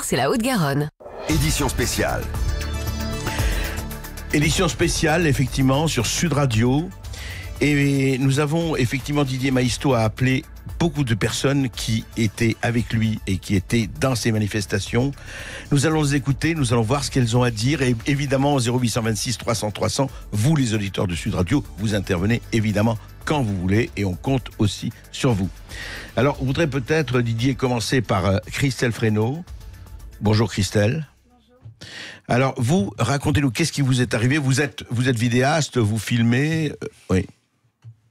c'est la Haute-Garonne. Édition spéciale. Édition spéciale, effectivement, sur Sud Radio. Et nous avons, effectivement, Didier Maisto a appelé beaucoup de personnes qui étaient avec lui et qui étaient dans ces manifestations. Nous allons les écouter, nous allons voir ce qu'elles ont à dire. Et évidemment, au 0826 300 300, vous, les auditeurs de Sud Radio, vous intervenez évidemment quand vous voulez et on compte aussi sur vous. Alors, on voudrait peut-être, Didier, commencer par Christelle Fresneau. Bonjour Christelle. Bonjour. Alors, vous, racontez-nous, qu'est-ce qui vous est arrivé ? Vous êtes vidéaste, vous filmez, oui.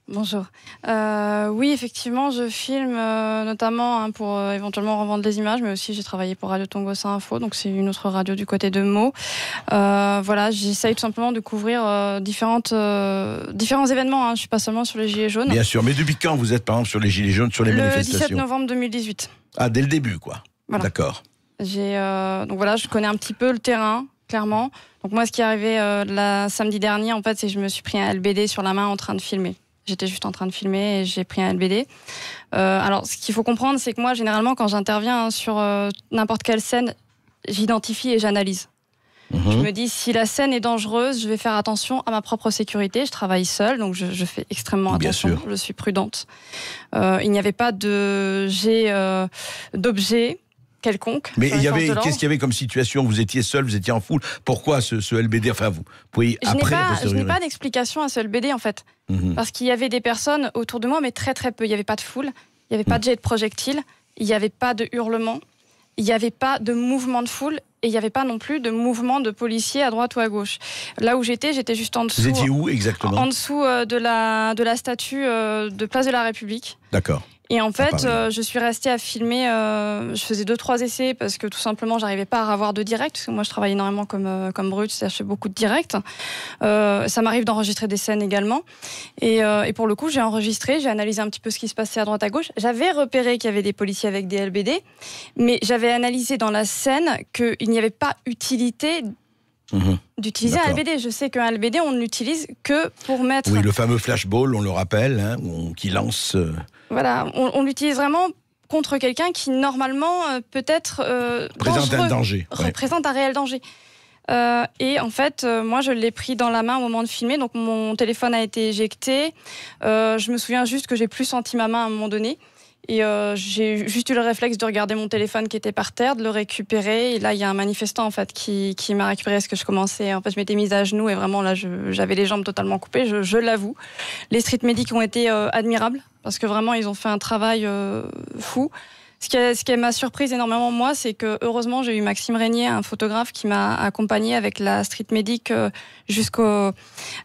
Bonjour. Oui, effectivement, je filme notamment pour éventuellement revendre des images, mais aussi j'ai travaillé pour Radio Tongossa Info, donc c'est une autre radio du côté de Meaux. Voilà, j'essaye tout simplement de couvrir différents événements. Je ne suis pas seulement sur les Gilets jaunes. Bien sûr, mais depuis quand vous êtes par exemple sur les Gilets jaunes, sur les manifestations ? Le 17 novembre 2018. Ah, dès le début, quoi. Voilà. D'accord. Donc voilà, je connais un petit peu le terrain, clairement. Donc moi, ce qui est arrivé samedi dernier, en fait, c'est que je me suis pris un LBD sur la main en train de filmer. J'étais juste en train de filmer et j'ai pris un LBD. Alors, ce qu'il faut comprendre, c'est que moi, généralement, quand j'interviens sur n'importe quelle scène, j'identifie et j'analyse. Je me dis, si la scène est dangereuse, je vais faire attention à ma propre sécurité. Je travaille seule, donc je fais extrêmement attention. Bien sûr. Je suis prudente. Il n'y avait pas de jet d'objet quelconque. Mais qu'est-ce qu'il y avait comme situation ? Vous étiez seul, vous étiez en foule. Pourquoi ce LBD ? Enfin, vous pouvez Je n'ai pas d'explication à ce LBD, en fait. Parce qu'il y avait des personnes autour de moi, mais très très peu. Il n'y avait pas de foule, il n'y avait pas de jet de projectiles, il n'y avait pas de hurlements, il n'y avait pas de mouvement de foule, et il n'y avait pas non plus de mouvement de policiers à droite ou à gauche. Là où j'étais juste en dessous. Vous étiez où exactement ? En dessous de la statue de Place de la République. D'accord. Et en fait, je suis restée à filmer, je faisais 2-3 essais parce que tout simplement, j'arrivais pas à avoir de direct, parce que moi, je travaille énormément comme brut, c'est-à-dire je fais beaucoup de direct. Ça m'arrive d'enregistrer des scènes également. Et pour le coup, j'ai enregistré, j'ai analysé un petit peu ce qui se passait à droite à gauche. J'avais repéré qu'il y avait des policiers avec des LBD, mais j'avais analysé dans la scène qu'il n'y avait pas utilité d'utiliser un LBD. Je sais qu'un LBD, on ne l'utilise que pour mettre... Oui, le fameux flashball, on le rappelle, qui lance... Voilà, on l'utilise vraiment contre quelqu'un qui, normalement, peut-être présente un danger. Représente un réel danger. Et en fait, moi, je l'ai pris dans la main au moment de filmer. Donc, mon téléphone a été éjecté. Je me souviens juste que j'ai plus senti ma main à un moment donné. Et j'ai juste eu le réflexe de regarder mon téléphone qui était par terre, de le récupérer. Et là, il y a un manifestant en fait qui m'a récupéré parce que je commençais. En fait, je m'étais mise à genoux et vraiment là, j'avais les jambes totalement coupées. Je l'avoue. Les street medics ont été admirables parce que vraiment, ils ont fait un travail fou. Ce qui m'a surprise énormément, moi, c'est que heureusement, j'ai eu Maxime Régnier, un photographe, qui m'a accompagné avec la street medic jusqu'au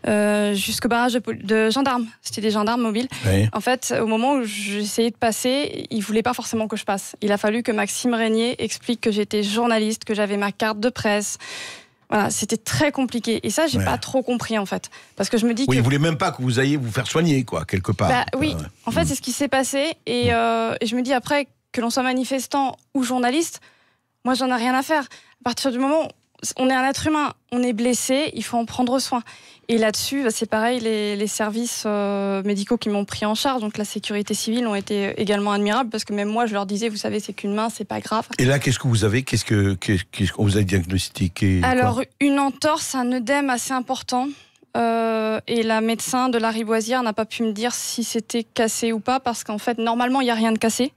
barrage de gendarmes. C'était des gendarmes mobiles. Oui. En fait, au moment où j'essayais de passer, il ne voulait pas forcément que je passe. Il a fallu que Maxime Régnier explique que j'étais journaliste, que j'avais ma carte de presse. Voilà, c'était très compliqué. Et ça, j'ai pas trop compris, en fait. Parce que je me dis il voulait même pas que vous ayez vous faire soigner, quoi, quelque part. Oui, en fait, c'est ce qui s'est passé. Et je me dis après... que l'on soit manifestant ou journaliste, moi, j'en ai rien à faire. À partir du moment où on est un être humain, on est blessé, il faut en prendre soin. Et là-dessus, c'est pareil, les services médicaux qui m'ont pris en charge, donc la sécurité civile, ont été également admirables, parce que même moi, je leur disais, vous savez, c'est qu'une main, c'est pas grave. Et là, qu'est-ce que vous avez ? Qu'est-ce qu'on vous a diagnostiqué ? Alors, une entorse, un œdème assez important. Et la médecin de Lariboisière n'a pas pu me dire si c'était cassé ou pas, parce qu'en fait, normalement, il n'y a rien de cassé.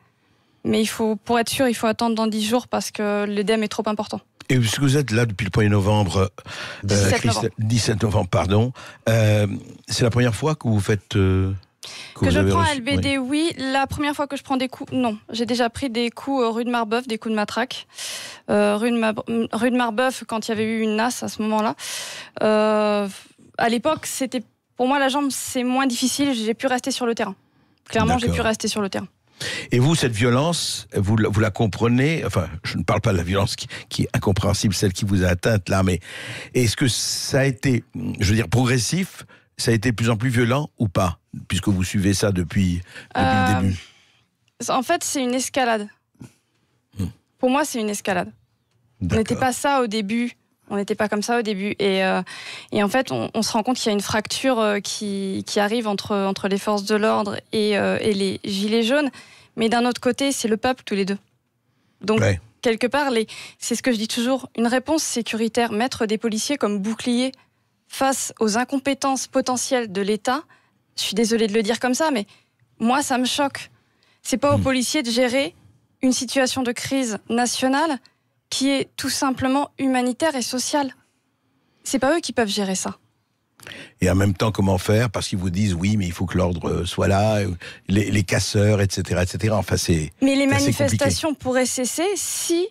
Mais pour être sûr, il faut attendre dans 10 jours parce que l'œdème est trop important. Et puisque vous êtes là depuis le 1er novembre, 17 novembre, pardon, c'est la première fois que vous faiête... que je prends un LBD, oui. La première fois que je prends des coups, non. J'ai déjà pris des coups rue de Marbeuf, des coups de matraque. Rue de Marbeuf, quand il y avait eu une nasse à ce moment-là. À l'époque, pour moi, la jambe, c'est moins difficile. J'ai pu rester sur le terrain. Clairement, j'ai pu rester sur le terrain. Et vous, cette violence, vous la comprenez ? Enfin, je ne parle pas de la violence qui est incompréhensible, celle qui vous a atteinte là, mais est-ce que ça a été, je veux dire, progressif ? Ça a été de plus en plus violent ou pas ? Puisque vous suivez ça depuis le début. En fait, c'est une escalade. Pour moi, c'est une escalade. On n'était pas ça au début. On n'était pas comme ça au début. Et en fait, on se rend compte qu'il y a une fracture qui arrive entre les forces de l'ordre et les gilets jaunes. Mais d'un autre côté, c'est le peuple, tous les deux. Donc, quelque part, c'est ce que je dis toujours, une réponse sécuritaire, mettre des policiers comme bouclier face aux incompétences potentielles de l'État, je suis désolée de le dire comme ça, mais moi, ça me choque. C'est pas aux policiers de gérer une situation de crise nationale qui est tout simplement humanitaire et sociale. C'est pas eux qui peuvent gérer ça. Et en même temps, comment faire? Parce qu'ils vous disent, oui, mais il faut que l'ordre soit là, les casseurs, etc., etc. Enfin, mais les manifestations pourraient cesser si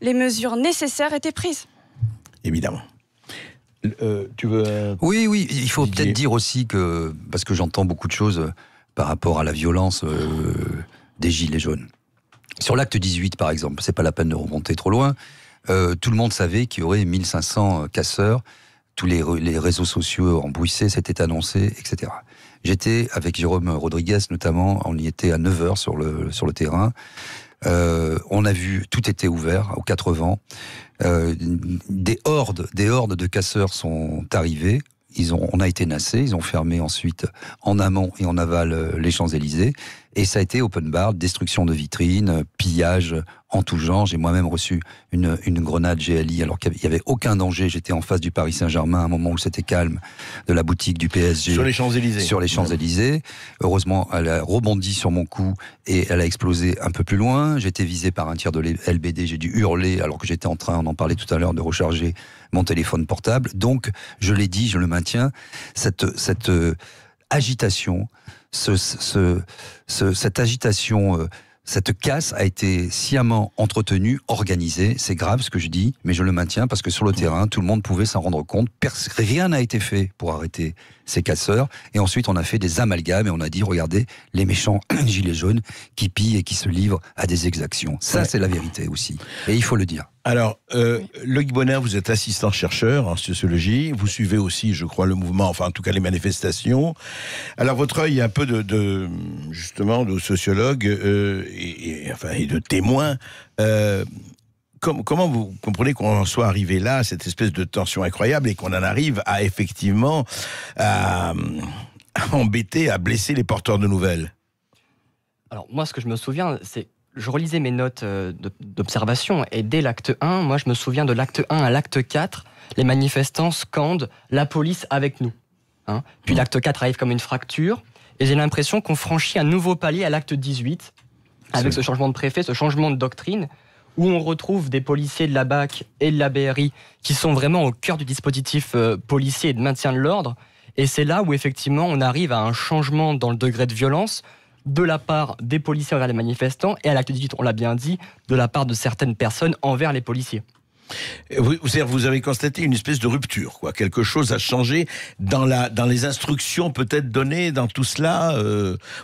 les mesures nécessaires étaient prises. Évidemment. Tu veux... Oui, il faut peut-être dire aussi que, parce que j'entends beaucoup de choses par rapport à la violence des Gilets jaunes. Sur l'acte 18, par exemple, c'est pas la peine de remonter trop loin, tout le monde savait qu'il y aurait 1500 casseurs, tous les réseaux sociaux embrouissés, c'était annoncé, etc. J'étais avec Jérôme Rodriguez, notamment, on y était à 9h sur le terrain, on a vu, tout était ouvert, aux 4 vents, des hordes de casseurs sont arrivés, on a été nassés, ils ont fermé ensuite en amont et en aval les Champs-Élysées, et ça a été open bar, destruction de vitrines, pillage en tout genre. J'ai moi-même reçu une grenade GLI alors qu'il n'y avait aucun danger. J'étais en face du Paris Saint-Germain à un moment où c'était calme, de la boutique du PSG. Sur les Champs-Élysées. Sur les Champs-Élysées. Heureusement, elle a rebondi sur mon cou et elle a explosé un peu plus loin. J'étais visé par un tir de LBD, j'ai dû hurler alors que j'étais en train, on en parlait tout à l'heure, de recharger mon téléphone portable. Donc, je l'ai dit, je le maintiens, cette agitation, cette agitation, cette casse a été sciemment entretenue, organisée. C'est grave ce que je dis, mais je le maintiens parce que sur le terrain, tout le monde pouvait s'en rendre compte. Rien n'a été fait pour arrêter ces casseurs. Et ensuite, on a fait des amalgames et on a dit, regardez, les méchants gilets jaunes qui pillent et qui se livrent à des exactions. Ça, c'est la vérité aussi. Et il faut le dire. Alors, Loïc Bonin, vous êtes assistant-chercheur en sociologie. Vous suivez aussi, je crois, le mouvement, enfin, en tout cas, les manifestations. Alors, votre œil est un peu justement, de sociologue et de témoin. Comment vous comprenez qu'on en soit arrivé là, à cette espèce de tension incroyable, et qu'on en arrive à, effectivement, à embêter, à blesser les porteurs de nouvelles? Alors, moi, ce que je me souviens, c'est... Je relisais mes notes d'observation, et dès l'acte 1, moi je me souviens de l'acte 1 à l'acte 4, les manifestants scandent « la police avec nous ». Puis l'acte 4 arrive comme une fracture, et j'ai l'impression qu'on franchit un nouveau palier à l'acte 18, avec ce changement de préfet, ce changement de doctrine, où on retrouve des policiers de la BAC et de la BRI qui sont vraiment au cœur du dispositif policier et de maintien de l'ordre, et c'est là où effectivement on arrive à un changement dans le degré de violence, de la part des policiers envers les manifestants, et à l'acte 18, on l'a bien dit, de la part de certaines personnes envers les policiers. Vous avez constaté une espèce de rupture, quoi. Quelque chose a changé dans les instructions peut-être données, dans tout cela.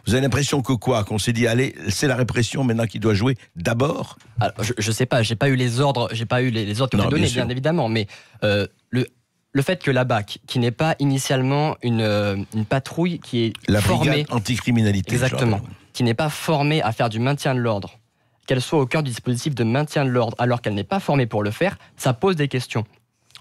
Vous avez l'impression que quoi? Qu'on s'est dit, allez, c'est la répression maintenant qui doit jouer d'abord? Alors, je sais pas, j'ai pas eu les ordres qui ont été donnés, bien évidemment, mais le fait que la BAC, qui n'est pas initialement une patrouille qui est la formée... brigade anticriminalité. Exactement. Qui n'est pas formée à faire du maintien de l'ordre, qu'elle soit au cœur du dispositif de maintien de l'ordre, alors qu'elle n'est pas formée pour le faire, ça pose des questions.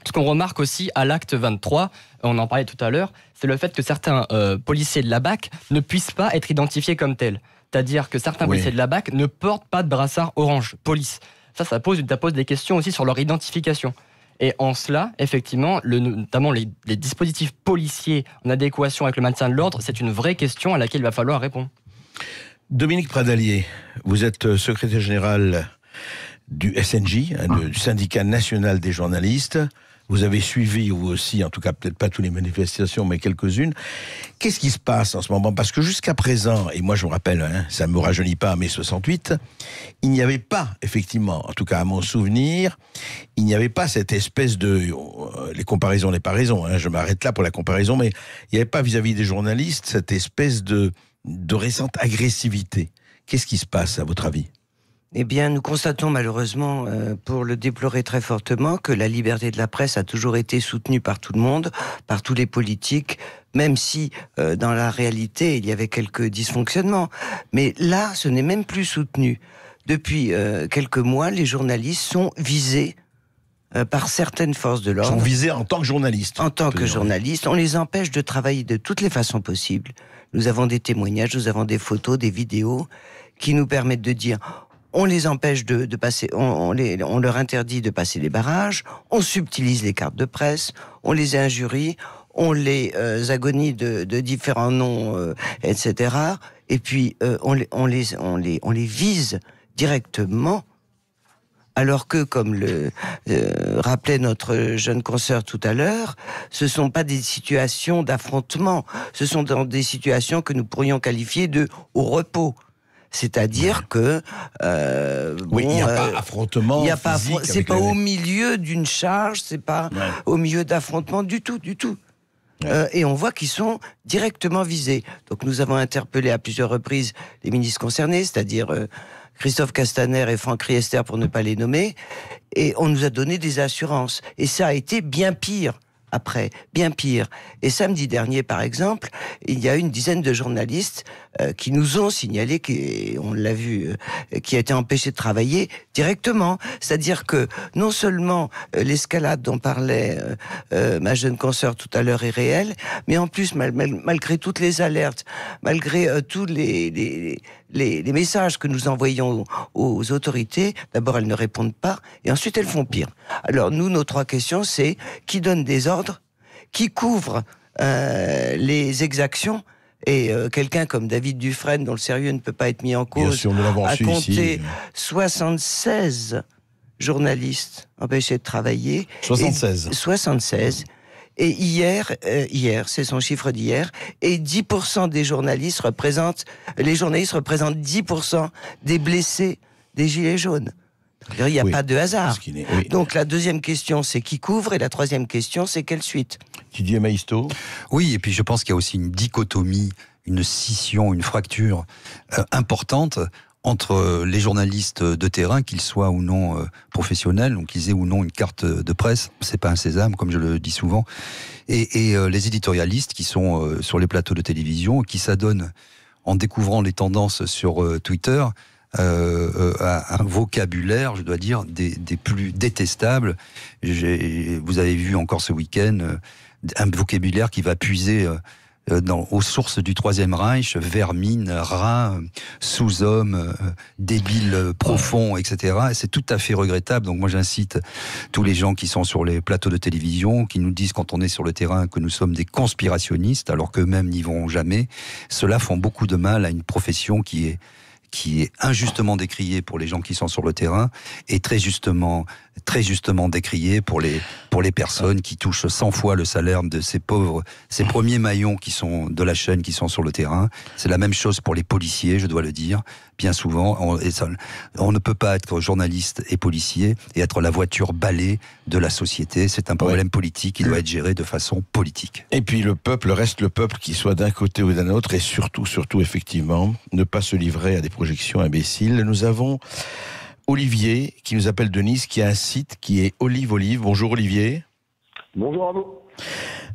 Ce qu'on remarque aussi à l'acte 23, on en parlait tout à l'heure, c'est le fait que certains policiers de la BAC ne puissent pas être identifiés comme tels. C'est-à-dire que certains policiers de la BAC ne portent pas de brassard orange, police. Ça pose des questions aussi sur leur identification. Et en cela, effectivement, notamment les dispositifs policiers en adéquation avec le maintien de l'ordre, c'est une vraie question à laquelle il va falloir répondre. Dominique Pradalier, vous êtes secrétaire général du SNJ, du syndicat national des journalistes. Vous avez suivi, vous aussi, en tout cas peut-être pas toutes les manifestations, mais quelques-unes. Qu'est-ce qui se passe en ce moment? Parce que jusqu'à présent, et moi je me rappelle, ça ne me rajeunit pas à mai 68, il n'y avait pas, effectivement, en tout cas à mon souvenir, il n'y avait pas cette espèce de... les comparaisons n'est pas raison, je m'arrête là pour la comparaison, mais il n'y avait pas vis-à-vis des journalistes cette espèce de récente agressivité. Qu'est-ce qui se passe, à votre avis? Eh bien, nous constatons malheureusement, pour le déplorer très fortement, que la liberté de la presse a toujours été soutenue par tout le monde, par tous les politiques, même si, dans la réalité, il y avait quelques dysfonctionnements. Mais là, ce n'est même plus soutenu. Depuis quelques mois, les journalistes sont visés par certaines forces de l'ordre. Sont visés en tant que journalistes. En tant que journalistes. On les empêche de travailler de toutes les façons possibles. Nous avons des témoignages, nous avons des photos, des vidéos qui nous permettent de dire... on les empêche de passer, on leur interdit de passer les barrages, on subtilise les cartes de presse, on les injurie, on les agonie de différents noms, etc. Et puis on les vise directement. Alors que, comme le rappelait notre jeune consoeur tout à l'heure, ce ne sont pas des situations d'affrontement, ce sont des situations que nous pourrions qualifier de au repos. C'est-à-dire que il n'y a pas affrontement. Il y a pas, c'est pas au milieu d'une charge, c'est pas au milieu d'affrontement du tout. Et on voit qu'ils sont directement visés. Donc nous avons interpellé à plusieurs reprises les ministres concernés, c'est-à-dire Christophe Castaner et Franck Riester pour ne pas les nommer, et on nous a donné des assurances. Et ça a été bien pire après, bien pire. Et samedi dernier, par exemple, il y a une dizaine de journalistes qui nous ont signalé, on l'a vu, qui a été empêché de travailler directement. C'est-à-dire que non seulement l'escalade dont parlait ma jeune consoeur tout à l'heure est réelle, mais en plus, malgré toutes les alertes, malgré tous les messages que nous envoyons aux autorités, d'abord elles ne répondent pas, et ensuite elles font pire. Alors nous, nos trois questions, c'est qui donne des ordres, qui couvre les exactions, et quelqu'un comme David Dufresne, dont le sérieux ne peut pas être mis en cause, a compté 76 journalistes empêchés de travailler. 76. Et hier, c'est son chiffre d'hier, et 10% des journalistes représentent 10% des blessés des Gilets jaunes. Il n'y a pas de hasard. Donc la deuxième question, c'est qui couvre, et la troisième question, c'est quelle suite? Didier Maistot. Oui, et puis je pense qu'il y a aussi une dichotomie, une scission, une fracture importante entre les journalistes de terrain, qu'ils soient ou non professionnels, donc qu'ils aient ou non une carte de presse, c'est pas un sésame, comme je le dis souvent, et les éditorialistes qui sont sur les plateaux de télévision, qui s'adonnent, en découvrant les tendances sur Twitter, un vocabulaire, je dois dire, des plus détestables. Vous avez vu encore ce week-end un vocabulaire qui va puiser aux sources du Troisième Reich, vermine, rat, sous-homme, débile profond, etc. Et c'est tout à fait regrettable. Donc moi j'incite tous les gens qui sont sur les plateaux de télévision, qui nous disent quand on est sur le terrain que nous sommes des conspirationnistes, alors qu'eux-mêmes n'y vont jamais. Ceux-là font beaucoup de mal à une profession qui est injustement décriée pour les gens qui sont sur le terrain, et très justement décriée pour les personnes qui touchent 100 fois le salaire de ces premiers maillons qui sont de la chaîne, qui sont sur le terrain. C'est la même chose pour les policiers, je dois le dire, bien souvent. On ne peut pas être journaliste et policier et être la voiture balai de la société. C'est un problème politique qui doit être géré de façon politique. Et puis le peuple reste le peuple, qu'il soit d'un côté ou d'un autre, et surtout, effectivement, ne pas se livrer à des projections imbéciles. Nous avons Olivier qui nous appelle de Nice, qui a un site qui est Olive. Bonjour Olivier. Bonjour à vous.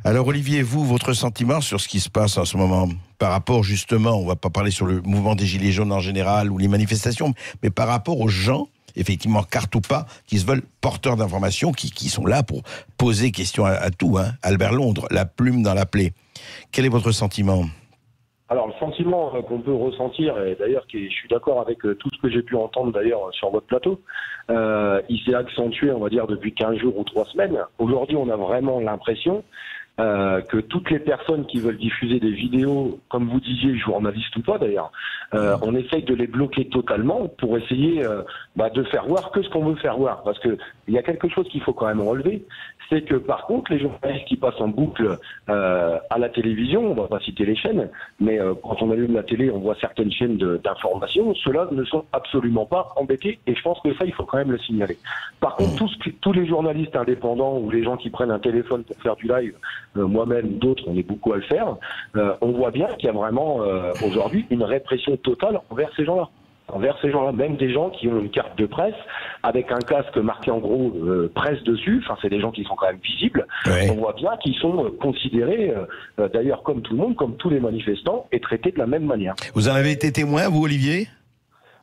Alors Olivier, votre sentiment sur ce qui se passe en ce moment, par rapport justement, on ne va pas parler sur le mouvement des Gilets jaunes en général ou les manifestations, mais par rapport aux gens, effectivement, carte ou pas, qui se veulent porteurs d'informations, qui sont là pour poser question à tout, hein. Albert Londres, la plume dans la plaie. Quel est votre sentiment ? Alors le sentiment qu'on peut ressentir, et d'ailleurs je suis d'accord avec tout ce que j'ai pu entendre d'ailleurs sur votre plateau, il s'est accentué, on va dire, depuis 15 jours ou 3 semaines. Aujourd'hui, on a vraiment l'impression que toutes les personnes qui veulent diffuser des vidéos, comme vous disiez, journalistes ou pas d'ailleurs, on essaye de les bloquer totalement pour essayer de faire voir que ce qu'on veut faire voir. Parce que il y a quelque chose qu'il faut quand même relever, c'est que par contre, les journalistes qui passent en boucle à la télévision, on va pas citer les chaînes, mais quand on allume la télé, on voit certaines chaînes d'information, ceux-là ne sont absolument pas embêtés, et je pense que ça, il faut quand même le signaler. Par contre, tous les journalistes indépendants ou les gens qui prennent un téléphone pour faire du live, moi-même, d'autres, on est beaucoup à le faire, on voit bien qu'il y a vraiment aujourd'hui une répression totale envers ces gens-là. Même des gens qui ont une carte de presse avec un casque marqué en gros presse dessus, enfin c'est des gens qui sont quand même visibles, on voit bien qu'ils sont considérés d'ailleurs comme tout le monde, comme tous les manifestants, et traités de la même manière. Vous en avez été témoin, vous Olivier ?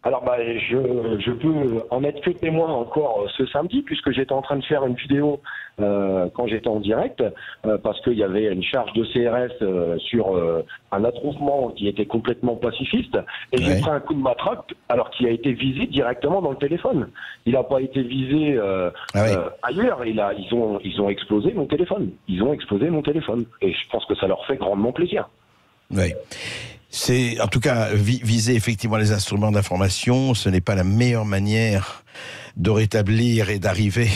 Alors je peux en être que témoin encore ce samedi, puisque j'étais en train de faire une vidéo quand j'étais en direct, parce qu'il y avait une charge de CRS sur un attroupement qui était complètement pacifiste, et j'ai pris un coup de matraque alors qu'il a été visé directement dans le téléphone. Il n'a pas été visé ailleurs, ils ont explosé mon téléphone. Ils ont explosé mon téléphone. Et je pense que ça leur fait grandement plaisir. Oui. C'est, en tout cas, viser effectivement les instruments d'information, ce n'est pas la meilleure manière de rétablir et d'arriver,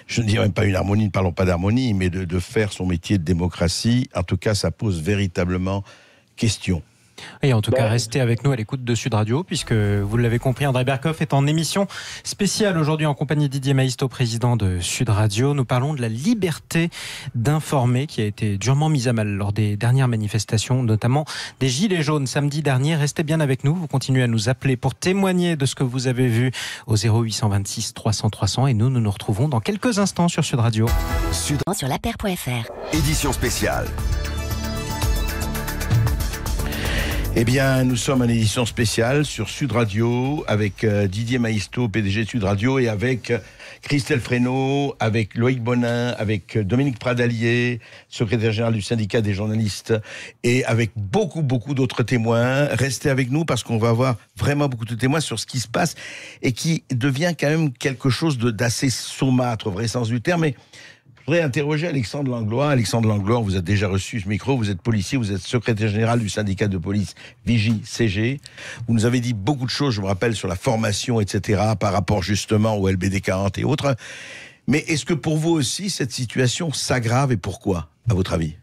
je ne dirais même pas une harmonie, ne parlons pas d'harmonie, mais de faire son métier de démocratie. En tout cas, ça pose véritablement question. Et en tout cas, restez avec nous à l'écoute de Sud Radio, puisque vous l'avez compris, André Berkoff est en émission spéciale aujourd'hui en compagnie de Didier Maisto, président de Sud Radio. Nous parlons de la liberté d'informer qui a été durement mise à mal lors des dernières manifestations, notamment des Gilets jaunes samedi dernier. Restez bien avec nous, vous continuez à nous appeler pour témoigner de ce que vous avez vu au 0826 300 300 et nous nous retrouvons dans quelques instants sur Sud Radio. Sur laper.fr. Édition spéciale. Eh bien, nous sommes en édition spéciale sur Sud Radio avec Didier Maisto, PDG de Sud Radio, et avec Christelle Fresneau, avec Loïc Bonin, avec Dominique Pradalier, secrétaire général du syndicat des journalistes, et avec beaucoup d'autres témoins. Restez avec nous parce qu'on va avoir vraiment beaucoup de témoins sur ce qui se passe et qui devient quand même quelque chose d'assez saumâtre, au vrai sens du terme. Mais je voudrais interroger Alexandre Langlois. Alexandre Langlois, vous avez déjà reçu ce micro, vous êtes policier, vous êtes secrétaire général du syndicat de police Vigie-CG. Vous nous avez dit beaucoup de choses, je me rappelle, sur la formation, etc., par rapport justement au LBD 40 et autres. Mais est-ce que pour vous aussi, cette situation s'aggrave et pourquoi, à votre avis ?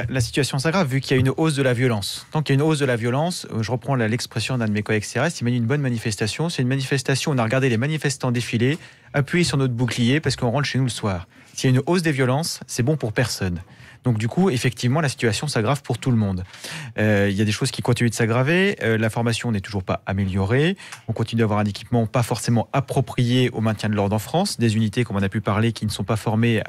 La situation s'aggrave vu qu'il y a une hausse de la violence. Tant qu'il y a une hausse de la violence, je reprends l'expression d'un de mes collègues CRS, il m'a dit une bonne manifestation. C'est une manifestation où on a regardé les manifestants défiler, appuyés sur notre bouclier parce qu'on rentre chez nous le soir. S'il y a une hausse des violences, c'est bon pour personne. Donc du coup, effectivement, la situation s'aggrave pour tout le monde. Il y a des choses qui continuent de s'aggraver. La formation n'est toujours pas améliorée. On continue d'avoir un équipement pas forcément approprié au maintien de l'ordre en France. Des unités, comme on a pu parler, qui ne sont pas formées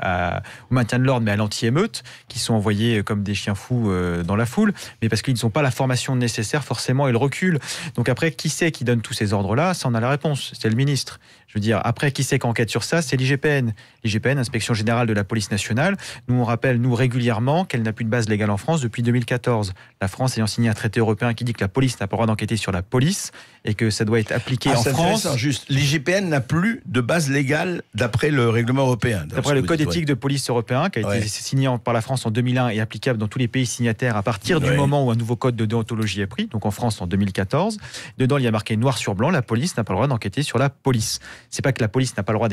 au maintien de l'ordre, mais à l'anti-émeute, qui sont envoyés comme des chiens fous dans la foule, mais parce qu'ils n'ont pas la formation nécessaire, forcément, et le recul. Donc après, qui c'est qui donne tous ces ordres-là ? Ça, on a la réponse. C'est le ministre. Je veux dire, après, qui c'est qui enquête sur ça ? C'est l'IGPN. L'IGPN, Inspection Générale de la Police Nationale. Nous, on rappelle, régulièrement, qu'elle n'a plus de base légale en France depuis 2014. La France ayant signé un traité européen qui dit que la police n'a pas le droit d'enquêter sur la police et que ça doit être appliqué en France. Juste, l'IGPN n'a plus de base légale d'après le règlement européen. D'après le code éthique de police européen, qui a été signé par la France en 2001 et applicable dans tous les pays signataires à partir du moment où un nouveau code de déontologie est pris, donc en France en 2014. Dedans, il y a marqué noir sur blanc, la police n'a pas le droit d'enquêter sur la police. C'est pas que la police n'a pas le droit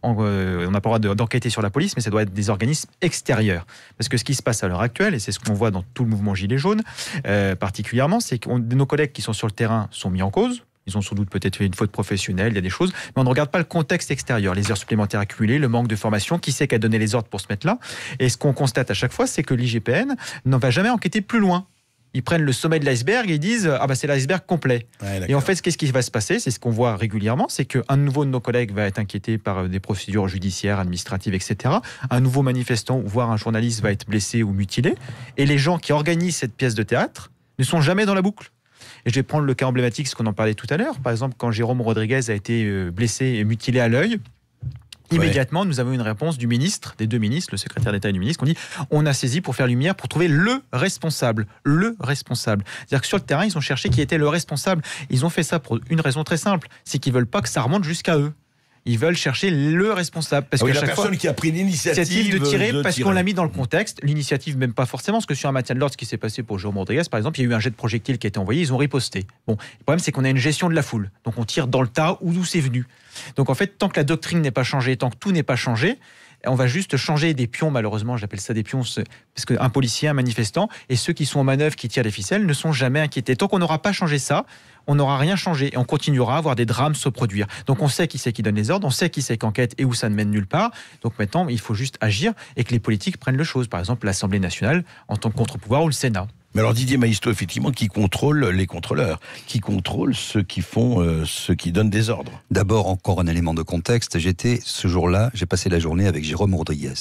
on n'a pas le droit d'enquêter sur la police, mais ça doit être des organismes extérieurs. Parce que ce qui se passe à l'heure actuelle, et c'est ce qu'on voit dans tout le mouvement Gilets jaunes, particulièrement, c'est que nos collègues qui sont sur le terrain sont mis en cause. Ils ont sans doute peut-être fait une faute professionnelle, il y a des choses, mais on ne regarde pas le contexte extérieur, les heures supplémentaires accumulées, le manque de formation, qui c'est qui a donné les ordres pour se mettre là. Et ce qu'on constate à chaque fois, c'est que l'IGPN n'en va jamais enquêter plus loin. Ils prennent le sommet de l'iceberg et ils disent « Ah bah c'est l'iceberg complet ». Et en fait, qu'est-ce qui va se passer ? C'est ce qu'on voit régulièrement, c'est qu'un nouveau de nos collègues va être inquiété par des procédures judiciaires, administratives, etc. Un nouveau manifestant, voire un journaliste, va être blessé ou mutilé. Et les gens qui organisent cette pièce de théâtre ne sont jamais dans la boucle. Et je vais prendre le cas emblématique, ce qu'on en parlait tout à l'heure. Par exemple, quand Jérôme Rodriguez a été blessé et mutilé à l'œil, immédiatement, nous avons une réponse du ministre, des deux ministres, le secrétaire d'État et du ministre, qui ont dit on a saisi pour faire lumière, pour trouver le responsable. Le responsable. C'est-à-dire que sur le terrain, ils ont cherché qui était le responsable. Ils ont fait ça pour une raison très simple, c'est qu'ils veulent pas que ça remonte jusqu'à eux. Ils veulent chercher le responsable. Parce que la personne qui a pris l'initiative de tirer, parce qu'on l'a mis dans le contexte. L'initiative, même pas forcément, parce que sur un maintien de l'ordre, ce qui s'est passé pour Jérôme Rodriguez, par exemple, il y a eu un jet de projectile qui a été envoyé, ils ont riposté. Bon, le problème, c'est qu'on a une gestion de la foule. Donc on tire dans le tas ou d'où c'est venu. Donc en fait, tant que la doctrine n'est pas changée, tant que tout n'est pas changé, on va juste changer des pions, malheureusement, j'appelle ça des pions, parce qu'un policier, un manifestant, et ceux qui sont en manœuvre, qui tirent les ficelles, ne sont jamais inquiétés. Tant qu'on n'aura pas changé ça, on n'aura rien changé et on continuera à voir des drames se produire. Donc on sait qui c'est qui donne les ordres, on sait qui c'est qui enquête et où ça ne mène nulle part. Donc maintenant, il faut juste agir et que les politiques prennent le chose. Par exemple, l'Assemblée nationale en tant que contre-pouvoir ou le Sénat. Mais alors Didier Maisto, effectivement, qui contrôle les contrôleurs, qui contrôle ceux qui font, ceux qui donnent des ordres. D'abord, encore un élément de contexte. Ce jour-là, j'ai passé la journée avec Jérôme Rodriguez.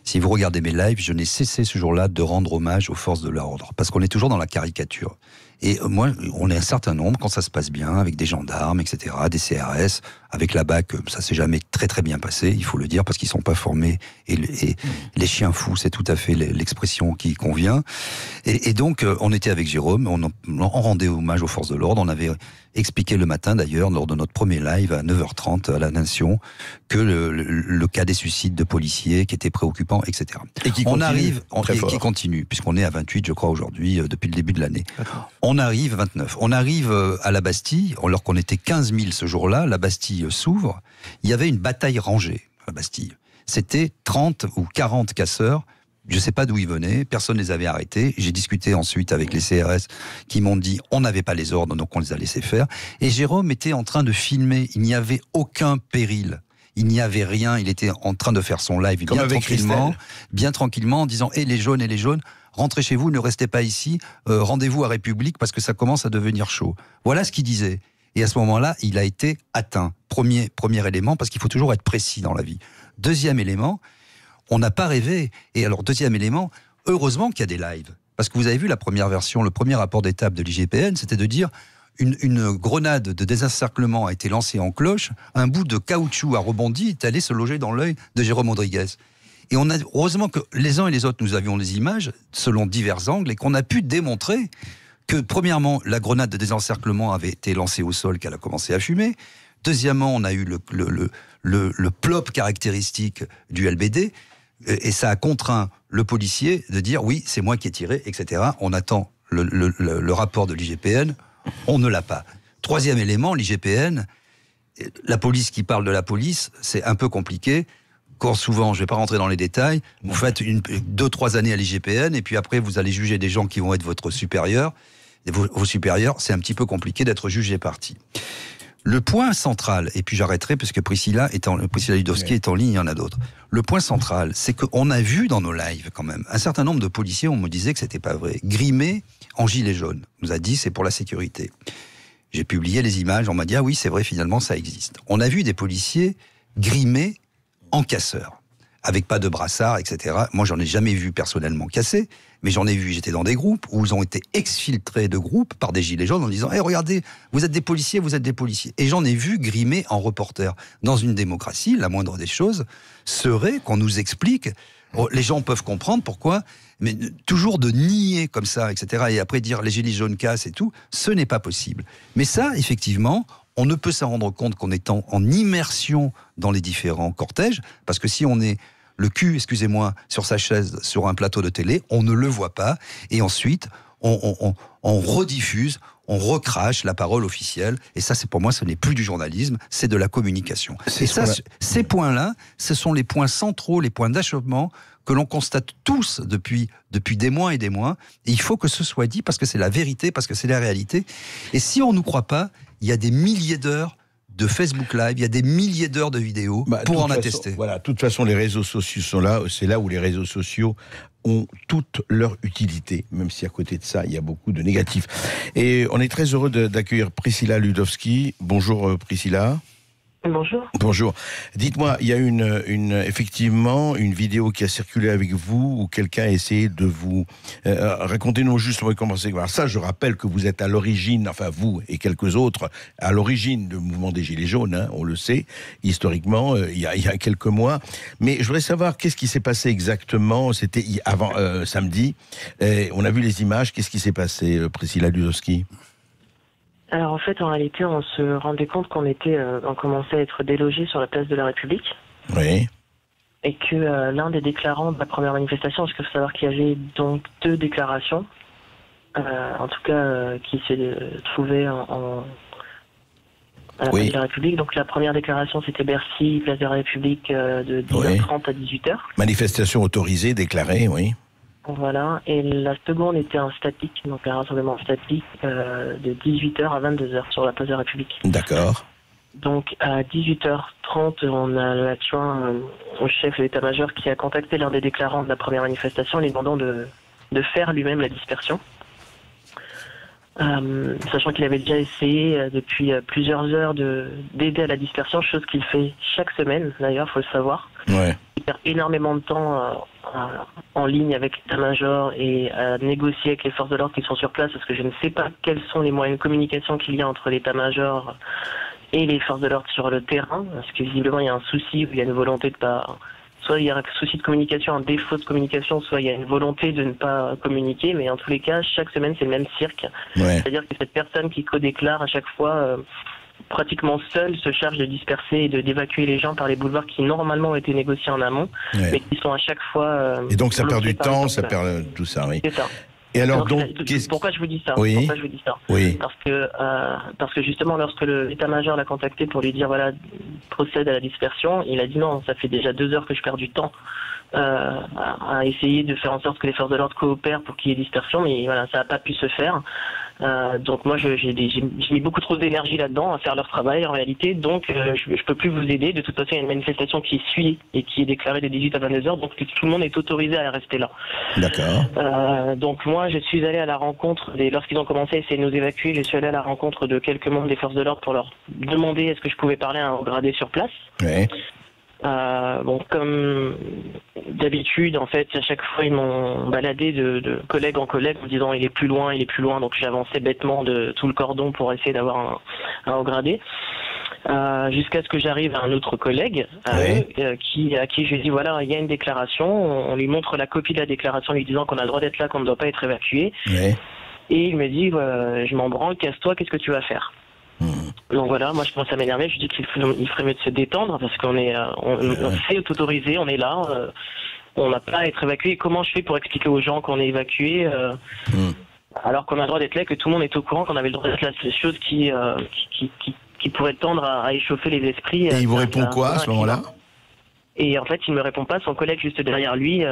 Si vous regardez mes lives, je n'ai cessé ce jour-là de rendre hommage aux forces de l'ordre, parce qu'on est toujours dans la caricature. Et moi, on est un certain nombre, quand ça se passe bien, avec des gendarmes, etc., des CRS, avec la BAC, ça s'est jamais très très bien passé, il faut le dire, parce qu'ils sont pas formés, et les chiens fous, c'est tout à fait l'expression qui convient. Et donc, on était avec Jérôme, on rendait hommage aux forces de l'ordre, on avait expliqué le matin d'ailleurs, lors de notre premier live à 9h30 à La Nation, que le cas des suicides de policiers qui était préoccupant, etc. Et qui continue, qui continue, puisqu'on est à 28, je crois, aujourd'hui, depuis le début de l'année. On arrive, 29, on arrive à la Bastille, alors qu'on était 15 000 ce jour-là, la Bastille s'ouvre, il y avait une bataille rangée à la Bastille. C'était 30 ou 40 casseurs. Je ne sais pas d'où ils venaient, personne ne les avait arrêtés. J'ai discuté ensuite avec les CRS qui m'ont dit on n'avait pas les ordres, donc on les a laissés faire. Et Jérôme était en train de filmer, il n'y avait aucun péril. Il n'y avait rien, il était en train de faire son live bien tranquillement, en disant les jaunes, rentrez chez vous, ne restez pas ici, rendez-vous à République parce que ça commence à devenir chaud. Voilà ce qu'il disait. Et à ce moment-là, il a été atteint. Premier élément, parce qu'il faut toujours être précis dans la vie. Deuxième élément, on n'a pas rêvé. Et alors, deuxième élément, heureusement qu'il y a des lives. Parce que vous avez vu la première version, le premier rapport d'étape de l'IGPN, c'était de dire une grenade de désencerclement a été lancée en cloche, un bout de caoutchouc a rebondi, est allé se loger dans l'œil de Jérôme Rodriguez. Et heureusement que les uns et les autres, nous avions des images selon divers angles et qu'on a pu démontrer que, premièrement, la grenade de désencerclement avait été lancée au sol, qu'elle a commencé à fumer. Deuxièmement, on a eu le plop caractéristique du LBD. Et ça a contraint le policier de dire oui, c'est moi qui ai tiré, etc. On attend le rapport de l'IGPN, on ne l'a pas. Troisième élément, l'IGPN, la police qui parle de la police, c'est un peu compliqué. Quand souvent, je ne vais pas rentrer dans les détails, vous faites 2-3 années à l'IGPN et puis après vous allez juger des gens qui vont être votre supérieur. Et vos supérieurs, c'est un petit peu compliqué d'être jugé parti. Le point central, et puis j'arrêterai parce que Priscilla Ludowski est en ligne, il y en a d'autres. Le point central, c'est qu'on a vu dans nos lives quand même, un certain nombre de policiers, on me disait que c'était pas vrai, grimés en gilet jaune. On nous a dit c'est pour la sécurité. J'ai publié les images, on m'a dit ah oui c'est vrai finalement ça existe. On a vu des policiers grimés en casseurs, avec pas de brassard, etc. Moi j'en ai jamais vu personnellement cassé, mais j'en ai vu, j'étais dans des groupes où ils ont été exfiltrés de groupes par des gilets jaunes en disant hey, regardez, vous êtes des policiers. Et j'en ai vu grimés en reporter. Dans une démocratie, la moindre des choses serait qu'on nous explique, les gens peuvent comprendre pourquoi, mais toujours de nier comme ça, etc. Et après dire les gilets jaunes cassent et tout, ce n'est pas possible. Mais ça, effectivement, on ne peut s'en rendre compte qu'en étant en immersion dans les différents cortèges, parce que si on est le cul, excusez-moi, sur sa chaise, sur un plateau de télé, on ne le voit pas, et ensuite, on rediffuse, on recrache la parole officielle, et ça, c'est pour moi, ce n'est plus du journalisme, c'est de la communication. Et ça, ces points-là, ce sont les points centraux, les points d'achoppement que l'on constate tous depuis des mois et des mois, et il faut que ce soit dit, parce que c'est la vérité, parce que c'est la réalité, et si on ne nous croit pas, il y a des milliers d'heures de Facebook Live, il y a des milliers d'heures de vidéos pour en attester. Voilà, de toute façon, les réseaux sociaux sont là. C'est là où les réseaux sociaux ont toute leur utilité, même si à côté de ça, il y a beaucoup de négatifs. Et on est très heureux d'accueillir Priscilla Ludowski. Bonjour Priscilla. Bonjour. Bonjour. Dites-moi, il y a effectivement une vidéo qui a circulé avec vous où quelqu'un a essayé de vous... racontez-nous juste comment c'est. Alors ça, je rappelle que vous êtes à l'origine, enfin vous et quelques autres, à l'origine du mouvement des Gilets jaunes, hein, on le sait, historiquement, il y a quelques mois. Mais je voudrais savoir qu'est-ce qui s'est passé exactement. C'était avant samedi. On a vu les images. Qu'est-ce qui s'est passé, Priscilla Ludowski ? Alors en fait, en réalité, on se rendait compte on commençait à être délogés sur la place de la République. Oui. Et que l'un des déclarants de la première manifestation, parce qu'il faut savoir qu'il y avait donc 2 déclarations, en tout cas qui s'est trouvées à la place de la République. Donc la première déclaration, c'était Bercy, place de la République, de 10h30 à 18h. Manifestation autorisée, déclarée, oui. Voilà, et la seconde était un statique, donc un rassemblement statique de 18h à 22h sur la place de la République. D'accord. Donc à 18h30, on a l'adjoint au chef de l'état-major qui a contacté l'un des déclarants de la première manifestation, lui demandant de faire lui-même la dispersion. Sachant qu'il avait déjà essayé depuis plusieurs heures d'aider à la dispersion, chose qu'il fait chaque semaine, d'ailleurs, il faut le savoir. Ouais. Il perd énormément de temps en ligne avec l'état-major et à négocier avec les forces de l'ordre qui sont sur place, parce que je ne sais pas quels sont les moyens de communication qu'il y a entre l'état-major et les forces de l'ordre sur le terrain, parce que visiblement il y a un souci, ou il y a une volonté de pas... Soit il y a un souci de communication, un défaut de communication, soit il y a une volonté de ne pas communiquer, mais en tous les cas, chaque semaine, c'est le même cirque. Ouais. C'est-à-dire que cette personne qui co-déclare à chaque fois, pratiquement seule, se charge de disperser et d'évacuer les gens par les boulevards qui normalement ont été négociés en amont, mais qui sont à chaque fois... et donc ça perd du temps, ça perd tout ça, oui. C'est ça. Et alors, pourquoi je vous dis ça? Oui. Pourquoi je vous dis ça? Oui. Parce que justement, lorsque l'état-major l'a contacté pour lui dire voilà, procède à la dispersion, il a dit non, ça fait déjà 2 heures que je perds du temps à essayer de faire en sorte que les forces de l'ordre coopèrent pour qu'il y ait dispersion, mais voilà, ça n'a pas pu se faire. Donc moi, j'ai mis beaucoup trop d'énergie là-dedans à faire leur travail en réalité, donc je peux plus vous aider. De toute façon, il y a une manifestation qui suit et qui est déclarée de 18 à 22 heures, donc tout le monde est autorisé à rester là. D'accord. Donc moi, je suis allé à la rencontre, lorsqu'ils ont commencé à essayer de nous évacuer, je suis allé à la rencontre de quelques membres des forces de l'ordre pour leur demander est-ce que je pouvais parler à un haut gradé sur place. Oui. Bon, comme d'habitude, en fait, à chaque fois, ils m'ont baladé de collègue en collègue en disant il est plus loin, donc j'ai avancé bêtement de tout le cordon pour essayer d'avoir un haut gradé. Jusqu'à ce que j'arrive à un autre collègue à qui je lui dis voilà, il y a une déclaration, on lui montre la copie de la déclaration lui disant qu'on a le droit d'être là, qu'on ne doit pas être évacué. Oui. Et il me dit je m'en branle, casse-toi, qu'est-ce que tu vas faire? Donc voilà, moi je commence à m'énerver, je dis qu'il ferait mieux de se détendre parce qu'on est on s'est autorisé, on est là, on n'a pas à être évacué. Comment je fais pour expliquer aux gens qu'on est évacué alors qu'on a le droit d'être là, que tout le monde est au courant qu'on avait le droit d'être là? C'est des choses qui pourraient tendre à échauffer les esprits. Et il vous répond quoi à ce moment-là? Et en fait, il me répond pas, son collègue juste derrière lui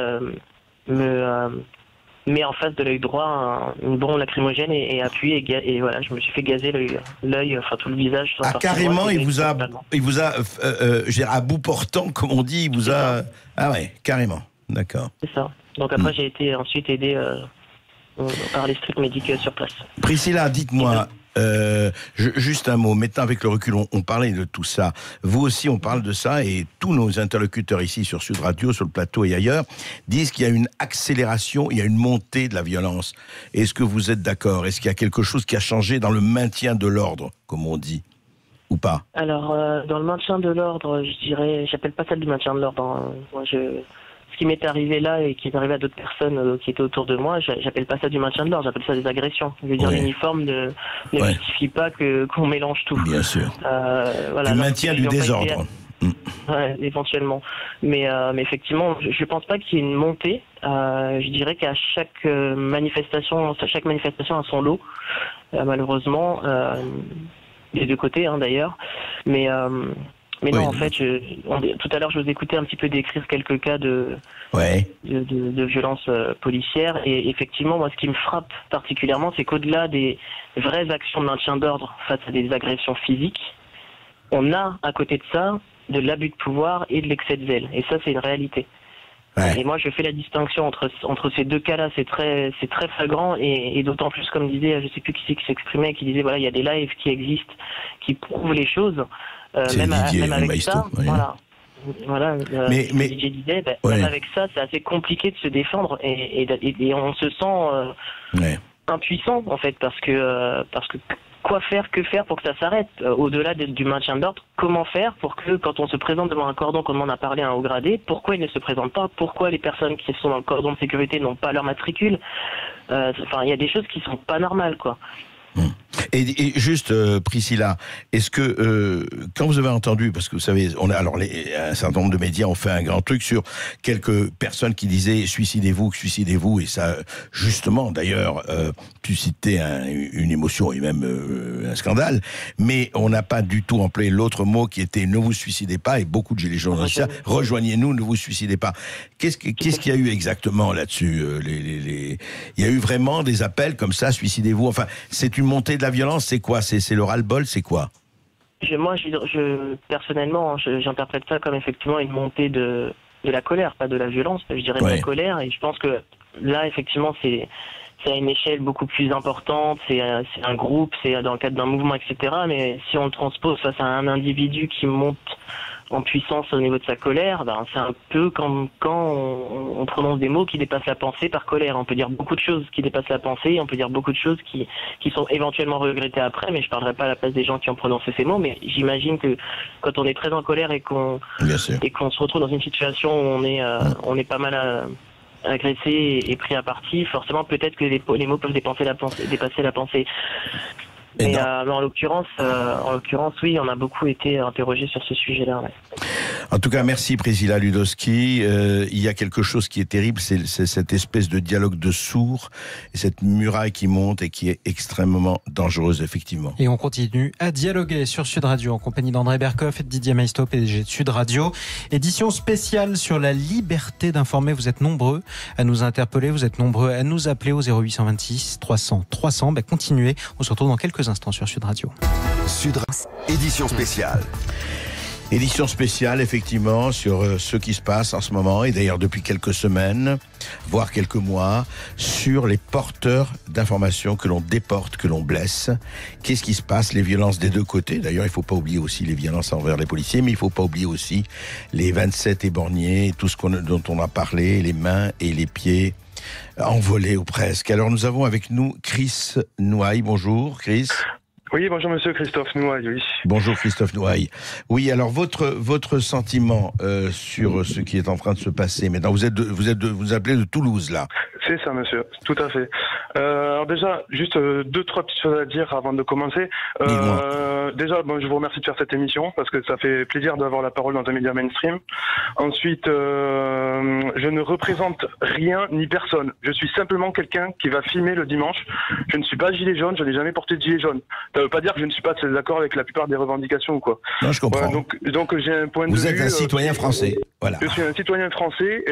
met en face de l'œil droit une bombe lacrymogène et appuie et voilà, je me suis fait gazer l'œil, enfin tout le visage. Carrément, il vous a je veux dire, à bout portant, comme on dit, il vous a... Ah ouais, carrément, d'accord. C'est ça. Donc après, j'ai été ensuite aidé par les strict médicaux sur place. Priscilla, dites-moi... juste un mot, maintenant avec le recul, on parlait de tout ça. Vous aussi, on parle de ça et tous nos interlocuteurs ici sur Sud Radio, sur le plateau et ailleurs, disent qu'il y a une accélération, il y a une montée de la violence. Est-ce que vous êtes d'accord? Est-ce qu'il y a quelque chose qui a changé dans le maintien de l'ordre, comme on dit, ou pas? Alors, dans le maintien de l'ordre, je dirais, j'appelle pas ça du maintien de l'ordre. Moi, ce qui m'est arrivé là et qui est arrivé à d'autres personnes qui étaient autour de moi, j'appelle pas ça du maintien de l'ordre, j'appelle ça des agressions. Je veux dire, l'uniforme ne justifie pas qu'on mélange tout. Bien sûr. Voilà, du maintien du désordre. Ouais, éventuellement. Mais effectivement, je pense pas qu'il y ait une montée. Je dirais qu'à chaque manifestation a son lot, malheureusement, des deux côtés d'ailleurs. Mais non, en fait, tout à l'heure, je vous écoutais un petit peu décrire quelques cas de violence policière. Et effectivement, moi, ce qui me frappe particulièrement, c'est qu'au-delà des vraies actions de maintien d'ordre face à des agressions physiques, on a, à côté de ça, de l'abus de pouvoir et de l'excès de zèle. Et ça, c'est une réalité. Ouais. Et moi, je fais la distinction entre ces deux cas-là, c'est très flagrant, et d'autant plus, comme disait, je sais plus qui c'est qui s'exprimait, qui disait, voilà, il y a des lives qui existent, qui prouvent les choses. Même avec Maïsto, ça, voilà. Mais DJ disait, même avec ça, c'est assez compliqué de se défendre et on se sent impuissant en fait parce que quoi faire, que faire pour que ça s'arrête au-delà du maintien de l'ordre? Comment faire pour que quand on se présente devant un cordon, comme on a parlé à un haut gradé, pourquoi il ne se présente pas? Pourquoi les personnes qui sont dans le cordon de sécurité n'ont pas leur matricule? Enfin, il y a des choses qui sont pas normales, quoi. Et juste, Priscilla, est-ce que quand vous avez entendu, parce que vous savez, un certain nombre de médias ont fait un grand truc sur quelques personnes qui disaient suicidez-vous, et ça, justement, d'ailleurs, suscitait une émotion et même un scandale, mais on n'a pas du tout employé l'autre mot qui était ne vous suicidez pas, et beaucoup de gilets jaunes ont dit ça, rejoignez-nous, ne vous suicidez pas. Qu'est-ce qu'il y a eu exactement là-dessus? Il y a eu vraiment des appels comme ça, suicidez-vous, enfin, c'est une montée de la violence, c'est quoi? C'est le ras-le-bol, c'est quoi? Moi, personnellement, j'interprète ça comme effectivement une montée de la colère, pas de la violence, je dirais de la colère, et je pense que là, effectivement, c'est à une échelle beaucoup plus importante, c'est un groupe, c'est dans le cadre d'un mouvement, etc. Mais si on le transpose face à un individu qui monte en puissance au niveau de sa colère, c'est un peu comme quand on prononce des mots qui dépassent la pensée par colère. On peut dire beaucoup de choses qui dépassent la pensée, on peut dire beaucoup de choses qui sont éventuellement regrettées après, mais je parlerai pas à la place des gens qui ont prononcé ces mots, mais j'imagine que quand on est très en colère et qu'on se retrouve dans une situation où on est pas mal agressé et pris à partie, forcément peut-être que les mots peuvent dépasser la pensée. Mais en l'occurrence, oui, on a beaucoup été interrogés sur ce sujet-là. Ouais. En tout cas, merci Priscilla Ludowski. Il y a quelque chose qui est terrible, c'est cette espèce de dialogue de sourds, et cette muraille qui monte et qui est extrêmement dangereuse, effectivement. Et on continue à dialoguer sur Sud Radio en compagnie d'André Berkoff et de Didier Maisto, PDG de Sud Radio. Édition spéciale sur la liberté d'informer. Vous êtes nombreux à nous interpeller, vous êtes nombreux à nous appeler au 0826 300 300. Continuez, on se retrouve dans quelques instants sur Sud Radio. Sud édition spéciale. Édition spéciale, effectivement, sur ce qui se passe en ce moment, et d'ailleurs depuis quelques semaines, voire quelques mois, sur les porteurs d'informations que l'on déporte, que l'on blesse. Qu'est-ce qui se passe? Les violences des deux côtés. D'ailleurs, il ne faut pas oublier aussi les violences envers les policiers, mais il ne faut pas oublier aussi les 27 éborgnés, tout ce dont on a parlé, les mains et les pieds envolés ou presque. Alors nous avons avec nous Chris Nouaille. Bonjour Chris. Oui, bonjour monsieur Christophe Nouaille, oui. Bonjour Christophe Nouaille. Oui, alors votre sentiment sur ce qui est en train de se passer maintenant, vous appelez de Toulouse là. C'est ça monsieur, tout à fait. Alors déjà, juste 2-3 petites choses à dire avant de commencer. Déjà, je vous remercie de faire cette émission parce que ça fait plaisir d'avoir la parole dans un média mainstream. Ensuite, je ne représente rien ni personne. Je suis simplement quelqu'un qui va filmer le dimanche. Je ne suis pas gilet jaune, je n'ai jamais porté de gilet jaune. Ça ne veut pas dire que je ne suis pas d'accord avec la plupart des revendications ou quoi. Non, je comprends. Voilà, donc j'ai un point de vue. Vous êtes un citoyen français. Voilà. Je suis un citoyen français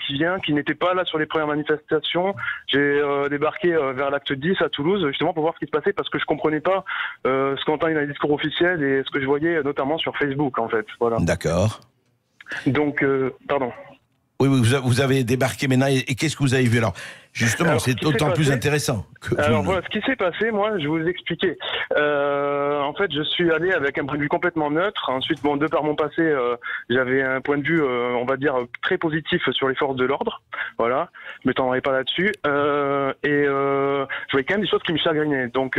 qui n'était pas là sur les premières manifestations. J'ai débarqué vers l'acte 10 à Toulouse, justement pour voir ce qui se passait parce que je comprenais pas ce qu'on entendait dans les discours officiels et ce que je voyais notamment sur Facebook en fait. Voilà. D'accord. Donc, pardon. Oui, vous avez débarqué maintenant et qu'est-ce que vous avez vu alors? Justement, c'est d'autant plus intéressant. Alors voilà, ce qui s'est passé, moi, je vais vous expliquer. En fait, je suis allé avec un point de vue complètement neutre. Ensuite, de par mon passé, j'avais un point de vue, on va dire, très positif sur les forces de l'ordre. Voilà, je m'étendrai pas là-dessus. Je voyais quand même des choses qui me chagrinaient. Donc,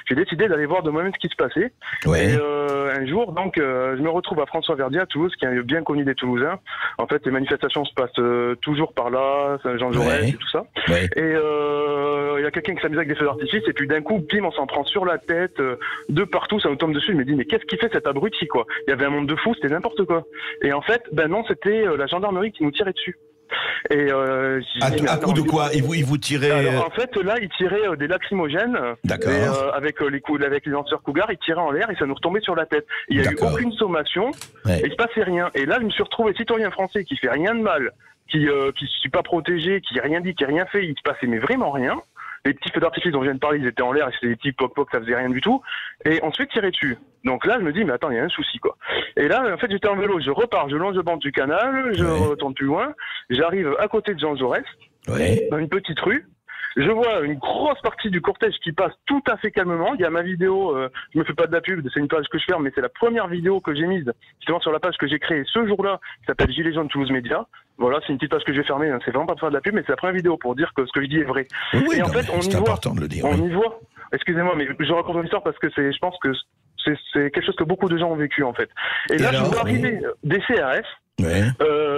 j'ai décidé d'aller voir de moi-même ce qui se passait. Ouais. Et un jour, donc, je me retrouve à François-Verdier, à Toulouse, qui est bien connu des Toulousains. En fait, les manifestations se passent toujours par là, Saint-Jean Jaurès et tout ça. Ouais. Et il y a quelqu'un qui s'amuse avec des feux d'artifice et puis d'un coup, bim, on s'en prend sur la tête, de partout, ça nous tombe dessus. Je me dis mais qu'est-ce qu'il fait cet abruti quoi? Il y avait un monde de fous, c'était n'importe quoi. Et en fait, non, c'était la gendarmerie qui nous tirait dessus. Et à coup de quoi? Il vous tirait Alors, en fait, là, il tirait des lacrymogènes. D'accord. Avec les lanceurs Cougar, il tirait en l'air et ça nous retombait sur la tête. Il n'y a eu aucune sommation, et il se passait rien. Et là, je me suis retrouvé citoyen français qui fait rien de mal, qui suis pas protégé, qui a rien dit, qui a rien fait, il se passait mais vraiment rien. Les petits feux d'artifice dont je viens de parler, ils étaient en l'air et c'était des petits poc-poc, ça faisait rien du tout. Et on se fait tirer dessus. Donc là, je me dis, mais attends, il y a un souci, quoi. Et là, en fait, j'étais en vélo, je repars, je longe le banc du canal, je retourne plus loin, j'arrive à côté de Jean Jaurès, dans une petite rue. Je vois une grosse partie du cortège qui passe tout à fait calmement. Il y a ma vidéo, je me fais pas de la pub, c'est une page que je ferme, mais c'est la première vidéo que j'ai mise justement sur la page que j'ai créée ce jour-là, qui s'appelle Gilets jaunes Toulouse Média. Voilà, c'est une petite page que j'ai fermée, hein. C'est vraiment pas de faire de la pub, mais c'est la première vidéo pour dire que ce que je dis est vrai. Oui, et non, en fait, on y voit. important de le dire. On y voit. Excusez-moi, mais je raconte une histoire parce que je pense que c'est quelque chose que beaucoup de gens ont vécu en fait. Et là, je vois arriver des CRS. Ouais.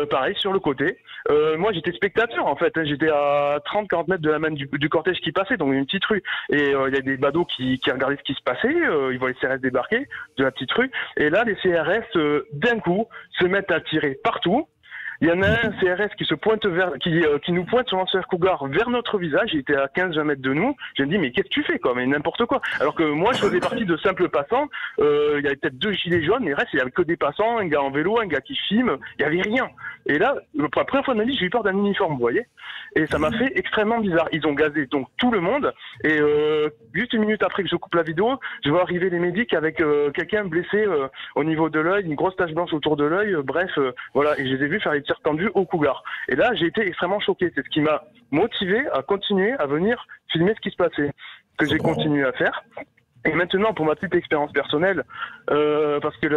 Pareil sur le côté. Moi j'étais spectateur en fait, hein. J'étais à 30-40 mètres de la main du cortège qui passait, donc une petite rue. Et il y a des badauds qui regardaient ce qui se passait, ils voient les CRS débarquer de la petite rue. Et là les CRS d'un coup se mettent à tirer partout. Il y en a un CRS qui se pointe qui nous pointe son lanceur Cougar vers notre visage. Il était à 15-20 mètres de nous. Je me dis, mais qu'est-ce que tu fais, quoi? Mais n'importe quoi. Alors que moi, je faisais partie de simples passants. Il y avait peut-être 2 gilets jaunes, et le reste, il y avait que des passants, un gars en vélo, un gars qui filme. Il y avait rien. Et là, pour la première fois de ma vie, j'ai eu peur d'un uniforme, vous voyez? Et ça m'a fait extrêmement bizarre. Ils ont gazé donc tout le monde. Et juste une minute après que je coupe la vidéo, je vois arriver les médics avec quelqu'un blessé au niveau de l'œil, une grosse tache blanche autour de l'œil. Voilà. Et je les ai vus faire les tirs tendus au Cougar. Et là, j'ai été extrêmement choqué. C'est ce qui m'a motivé à continuer à venir filmer ce qui se passait. Que j'ai continué à faire. Et maintenant, pour ma petite expérience personnelle, parce que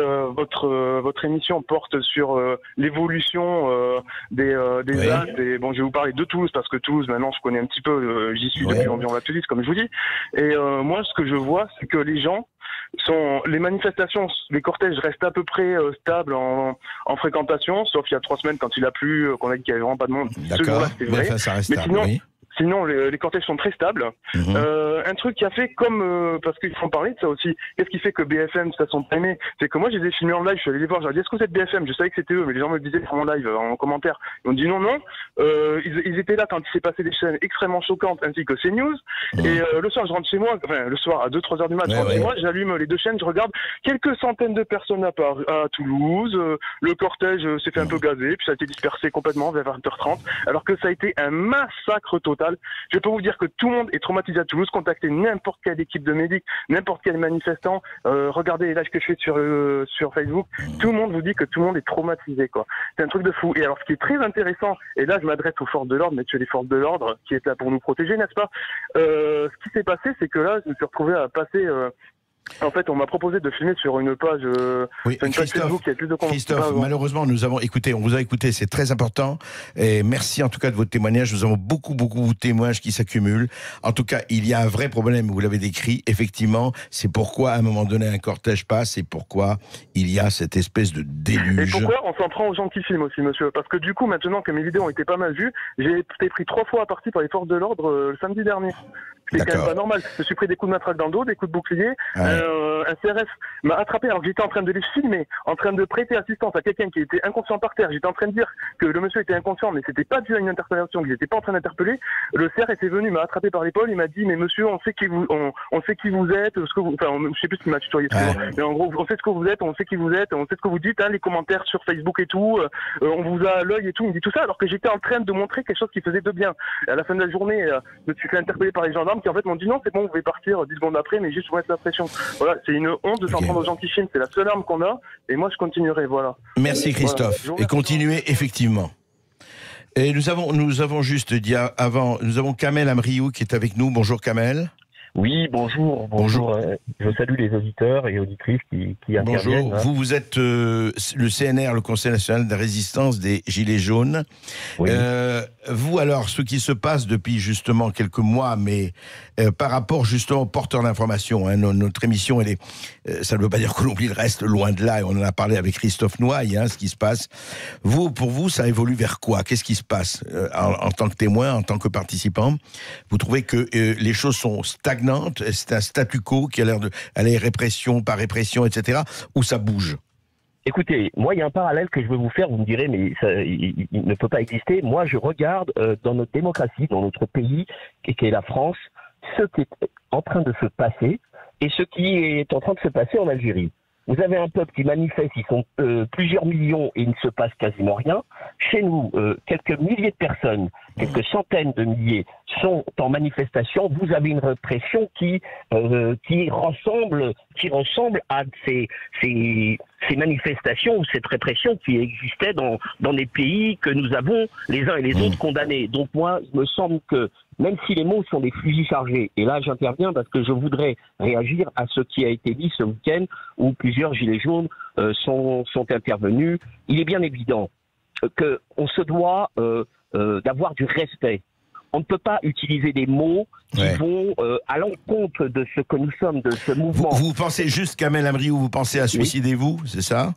votre émission porte sur l'évolution des actes. Et bon, je vais vous parler de Toulouse, parce que Toulouse, maintenant, je connais un petit peu, j'y suis depuis environ la Toulouse, comme je vous dis. Et moi, ce que je vois, c'est que les manifestations, les cortèges restent à peu près stables en fréquentation, sauf il y a 3 semaines quand il a plu, qu'on a dit qu'il n'y avait vraiment pas de monde. D'accord, c'était vrai. enfin, ça reste mais stable, sinon, les cortèges sont très stables. Un truc qui a fait parce qu'il faut en parler de ça aussi, qu'est-ce qui fait que BFM, ça sont aimés, c'est que moi, je les ai filmés en live, je suis allé les voir, j'ai dit, est-ce que vous êtes BFM? Je savais que c'était eux, mais les gens me le disaient en live, en commentaire. Ils m'ont dit non. Ils étaient là quand il s'est passé des scènes extrêmement choquantes, ainsi que CNews. Et le soir, je rentre chez moi, le soir, à 2-3 heures du matin, je rentre chez moi, j'allume les 2 chaînes, je regarde quelques centaines de personnes à Toulouse. Le cortège s'est fait un peu gazer, puis ça a été dispersé complètement vers 20h30, alors que ça a été un massacre total. Je peux vous dire que tout le monde est traumatisé à Toulouse. Contactez n'importe quelle équipe de médics, n'importe quel manifestant. Regardez les lives que je fais sur Facebook. Tout le monde vous dit que tout le monde est traumatisé, quoi. C'est un truc de fou. Et alors, ce qui est très intéressant, et là, je m'adresse aux forces de l'ordre, messieurs les forces de l'ordre, qui est là pour nous protéger, n'est-ce pas? Ce qui s'est passé, c'est que là, je me suis retrouvé à passer. En fait, on m'a proposé de filmer sur une page, Facebook qui a plus de Christophe, malheureusement, on vous a écouté, c'est très important. Et merci en tout cas de votre témoignage. Nous avons beaucoup de témoignages qui s'accumulent. En tout cas, il y a un vrai problème, vous l'avez décrit. Effectivement, c'est pourquoi à un moment donné un cortège passe et pourquoi il y a cette espèce de déluge. Et pourquoi on s'en prend aux gens qui filment aussi, monsieur? Parce que du coup, maintenant que mes vidéos ont été pas mal vues, j'ai été pris 3 fois à partie par les forces de l'ordre le samedi dernier. C'est quand même pas normal. Je me suis pris des coups de matraque dans le dos, des coups de bouclier. Un CRS m'a attrapé alors que j'étais en train de les filmer, en train de prêter assistance à quelqu'un qui était inconscient par terre. J'étais en train de dire que le monsieur était inconscient, mais c'était pas dû à une interpellation, que j'étais pas en train d'interpeller. Le CRS est venu, m'a attrapé par l'épaule, il m'a dit, mais monsieur, on sait qui vous êtes, je sais plus ce qu'il m'a tutoyé, mais en gros, on sait ce que vous êtes, on sait qui vous êtes, on sait ce que vous dites, les commentaires sur Facebook et tout, on vous a à l'œil et tout, il me dit tout ça, alors que j'étais en train de montrer quelque chose qui faisait de bien. Et à la fin de la journée, je me suis fait interpeller par les gendarmes qui en fait m'ont dit non, c'est bon, vous pouvez partir 10 secondes après, mais juste pour mettre la pression. Voilà, c'est une honte de s'en prendre aux gens qui filment, c'est la seule arme qu'on a, et moi je continuerai, voilà. Merci Christophe, et continuez effectivement. Et nous avons juste dit avant, nous avons Kamel Amriou qui est avec nous. Bonjour Kamel. Oui, bonjour. Je salue les auditeurs et auditrices qui interviennent. Bonjour, vous êtes le CNR, le Conseil national de la résistance des Gilets jaunes. Oui. Vous alors, ce qui se passe depuis justement quelques mois, mais par rapport justement aux porteurs d'information, notre émission, ça ne veut pas dire que l'on oublie le reste, loin de là, et on en a parlé avec Christophe Noailles, ce qui se passe. Pour vous, ça évolue vers quoi? Qu'est-ce qui se passe en tant que témoin, en tant que participant? Vous trouvez que les choses sont stagnantes? C'est un statu quo qui a l'air d'aller répression par répression, etc., ou ça bouge? Écoutez, moi, il y a un parallèle que je veux vous faire. Vous me direz, mais il ne peut pas exister. Moi, je regarde dans notre démocratie, dans notre pays, qui est la France, ce qui est en train de se passer et ce qui est en train de se passer en Algérie. Vous avez un peuple qui manifeste, ils sont plusieurs millions et il ne se passe quasiment rien. Chez nous, quelques milliers de personnes, quelques centaines de milliers sont en manifestation. Vous avez une répression qui ressemble à ces manifestations ou cette répression qui existait dans les pays que nous avons les uns et les autres condamnés. Donc moi, il me semble que même si les mots sont des fusils chargés, et là j'interviens parce que je voudrais réagir à ce qui a été dit ce week-end où plusieurs gilets jaunes sont intervenus, il est bien évident qu'on se doit d'avoir du respect. On ne peut pas utiliser des mots qui vont à l'encontre de ce que nous sommes, de ce mouvement. Vous pensez juste, Kamel Amriou, vous pensez à suicidez-vous, c'est ça?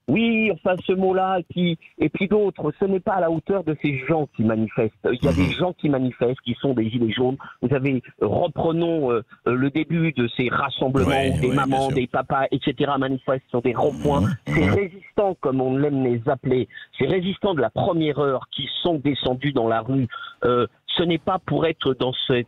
Oui, enfin ce mot-là, et puis d'autres, ce n'est pas à la hauteur de ces gens qui manifestent. Il y a des gens qui manifestent, qui sont des gilets jaunes. Vous avez, reprenons le début de ces rassemblements où des mamans, des papas, etc. manifestent sur des ronds-points. Ces résistants, comme on l'aime les appeler, ces résistants de la première heure qui sont descendus dans la rue, ce n'est pas pour être dans ces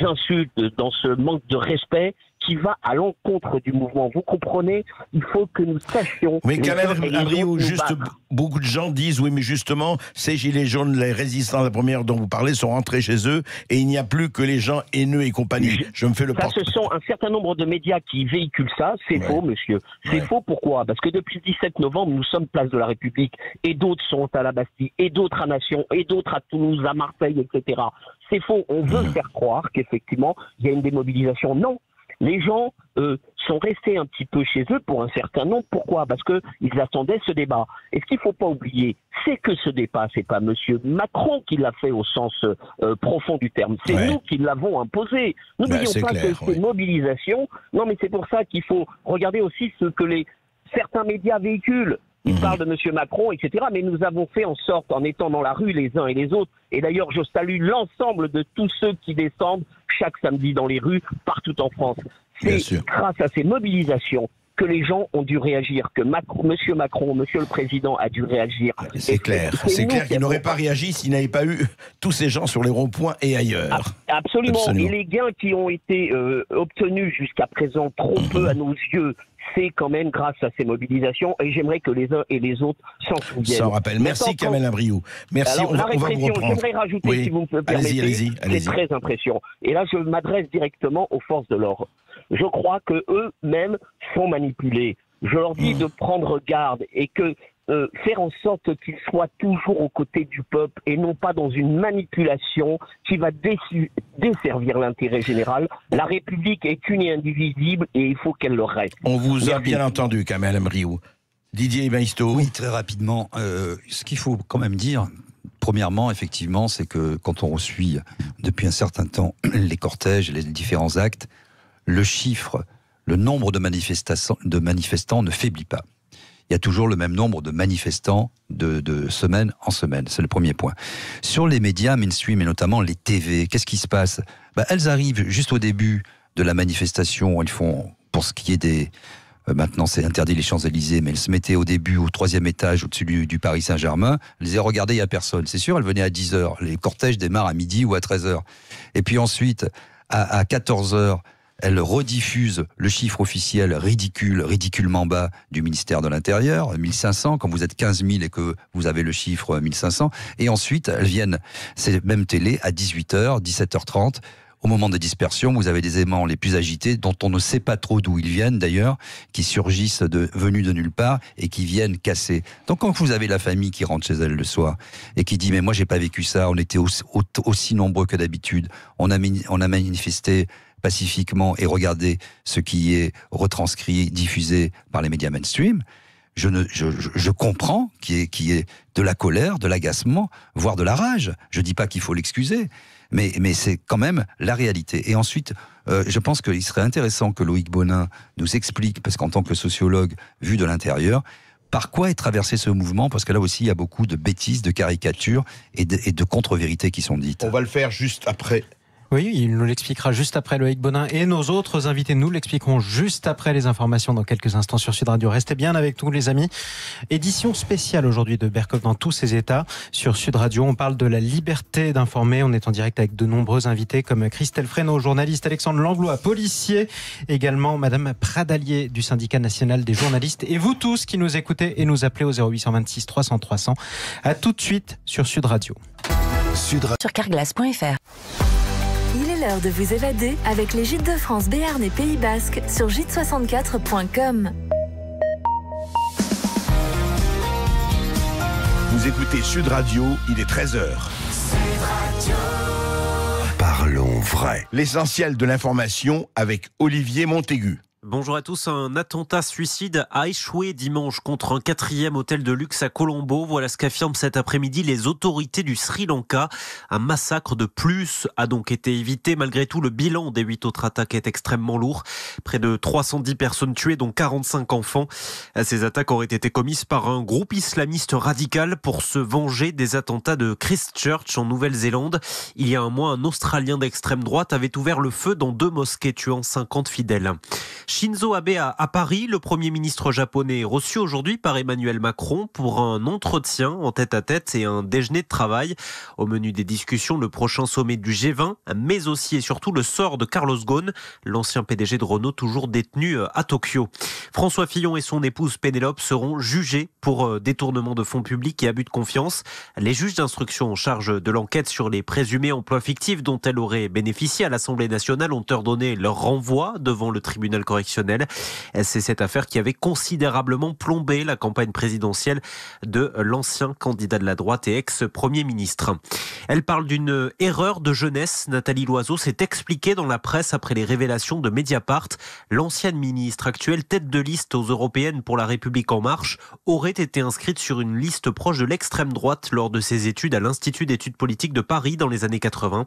insultes, dans ce manque de respect qui va à l'encontre du mouvement. Vous comprenez? Il faut que nous sachions... Mais Kamel Amriou, juste beaucoup de gens disent, oui, mais justement, ces gilets jaunes, les résistants de la première dont vous parlez, sont rentrés chez eux et il n'y a plus que les gens haineux et compagnie. Je me fais le porte. Ce sont un certain nombre de médias qui véhiculent ça. C'est faux, monsieur. C'est faux, pourquoi? Parce que depuis le 17 novembre, nous sommes place de la République et d'autres sont à la Bastille, et d'autres à Nation, et d'autres à Toulouse, à Marseille, etc. C'est faux. On veut faire croire qu'effectivement, il y a une démobilisation. Non. Les gens sont restés un petit peu chez eux pour un certain nombre. Pourquoi? Parce qu'ils attendaient ce débat. Et ce qu'il ne faut pas oublier, c'est que ce débat, c'est pas M. Macron qui l'a fait au sens profond du terme. C'est nous qui l'avons imposé. N'oublions pas que ces mobilisations... Non, mais c'est pour ça qu'il faut regarder aussi ce que certains médias véhiculent. Ils parlent de M. Macron, etc. Mais nous avons fait en sorte, en étant dans la rue les uns et les autres, et d'ailleurs je salue l'ensemble de tous ceux qui descendent chaque samedi dans les rues, partout en France. C'est grâce à ces mobilisations que les gens ont dû réagir, que M. Macron, M. le Président a dû réagir. C'est clair. C'est clair qu'il n'aurait pas réagi s'il n'avait pas eu tous ces gens sur les ronds-points et ailleurs. Absolument. Et les gains qui ont été obtenus jusqu'à présent trop peu à nos yeux, c'est quand même grâce à ces mobilisations, et j'aimerais que les uns et les autres s'en souviennent. Ça rappelle. Merci Kamel Abriou. Merci. Alors, on va vous reprendre. J'aimerais rajouter, si vous me permettez, c'est très impressionnant. Et là, je m'adresse directement aux forces de l'ordre. Je crois que eux-mêmes sont manipulés. Je leur dis de prendre garde et que faire en sorte qu'ils soient toujours aux côtés du peuple et non pas dans une manipulation qui va desservir l'intérêt général. La République est une et indivisible et il faut qu'elle le reste. On vous a bien entendu, Kamel Abriou. Didier Maisto. Oui, très rapidement. Ce qu'il faut quand même dire, premièrement, effectivement, c'est que quand on suit depuis un certain temps les cortèges, les différents actes, le chiffre, le nombre de manifestants ne faiblit pas. Il y a toujours le même nombre de manifestants de semaine en semaine. C'est le premier point. Sur les médias mainstream et notamment les TV, qu'est-ce qui se passe? Elles arrivent juste au début de la manifestation. Elles font, pour ce qui est des... maintenant, c'est interdit les Champs-Élysées, mais elles se mettaient au début au 3e étage, au-dessus du Paris Saint-Germain. Elles disaient, regardez, il n'y a personne. C'est sûr, elles venaient à 10h. Les cortèges démarrent à midi ou à 13h. Et puis ensuite, à 14h, elle rediffuse le chiffre officiel ridiculement bas du ministère de l'Intérieur, 1500, quand vous êtes 15 000 et que vous avez le chiffre 1500. Et ensuite, elles viennent, ces mêmes télés, à 18h, 17h30. Au moment des dispersions, vous avez des aimants les plus agités, dont on ne sait pas trop d'où ils viennent d'ailleurs, qui surgissent venus de nulle part et qui viennent casser. Donc quand vous avez la famille qui rentre chez elle le soir et qui dit « mais moi j'ai pas vécu ça, on était aussi nombreux que d'habitude, on a manifesté pacifiquement et regardez ce qui est retranscrit, diffusé par les médias mainstream », je comprends qu'il y ait de la colère, de l'agacement, voire de la rage. Je dis pas qu'il faut l'excuser, mais c'est quand même la réalité. Et ensuite, je pense qu'il serait intéressant que Loïc Bonin nous explique, parce qu'en tant que sociologue vu de l'intérieur, par quoi est traversé ce mouvement, parce que là aussi il y a beaucoup de bêtises, de caricatures et de contre-vérités qui sont dites. On va le faire juste après. Oui, il nous l'expliquera juste après Loïc Bonin et nos autres invités nous l'expliqueront juste après les informations dans quelques instants sur Sud Radio. Restez bien avec nous les amis. Édition spéciale aujourd'hui de Berkoff dans tous ses états sur Sud Radio. On parle de la liberté d'informer. On est en direct avec de nombreux invités comme Christelle Fresneau, journaliste, Alexandre Langlois, policier, également Madame Pradalier du syndicat national des journalistes et vous tous qui nous écoutez et nous appelez au 0826 300 300. À tout de suite sur Sud Radio. Sur carglass.fr. Il est l'heure de vous évader avec les Gîtes de France, Béarn et Pays Basque sur gîtes64.com. Vous écoutez Sud Radio, il est 13h. Parlons vrai. L'essentiel de l'information avec Olivier Montaigu. Bonjour à tous. Un attentat suicide a échoué dimanche contre un 4e hôtel de luxe à Colombo. Voilà ce qu'affirment cet après-midi les autorités du Sri Lanka. Un massacre de plus a donc été évité. Malgré tout, le bilan des 8 autres attaques est extrêmement lourd. Près de 310 personnes tuées, dont 45 enfants. Ces attaques auraient été commises par un groupe islamiste radical pour se venger des attentats de Christchurch en Nouvelle-Zélande. Il y a un mois, un Australien d'extrême droite avait ouvert le feu dans 2 mosquées, tuant 50 fidèles. Shinzo Abe à Paris, le Premier ministre japonais est reçu aujourd'hui par Emmanuel Macron pour un entretien en tête-à-tête et un déjeuner de travail. Au menu des discussions, le prochain sommet du G20, mais aussi et surtout le sort de Carlos Ghosn, l'ancien PDG de Renault toujours détenu à Tokyo. François Fillon et son épouse Pénélope seront jugés pour détournement de fonds publics et abus de confiance. Les juges d'instruction en charge de l'enquête sur les présumés emplois fictifs dont elle aurait bénéficié à l'Assemblée nationale ont ordonné leur renvoi devant le tribunal correctionnel insurrectionnelle. C'est cette affaire qui avait considérablement plombé la campagne présidentielle de l'ancien candidat de la droite et ex-premier ministre. Elle parle d'une erreur de jeunesse. Nathalie Loiseau s'est expliquée dans la presse après les révélations de Mediapart. L'ancienne ministre, actuelle tête de liste aux européennes pour La République En Marche, aurait été inscrite sur une liste proche de l'extrême droite lors de ses études à l'Institut d'études politiques de Paris dans les années 80.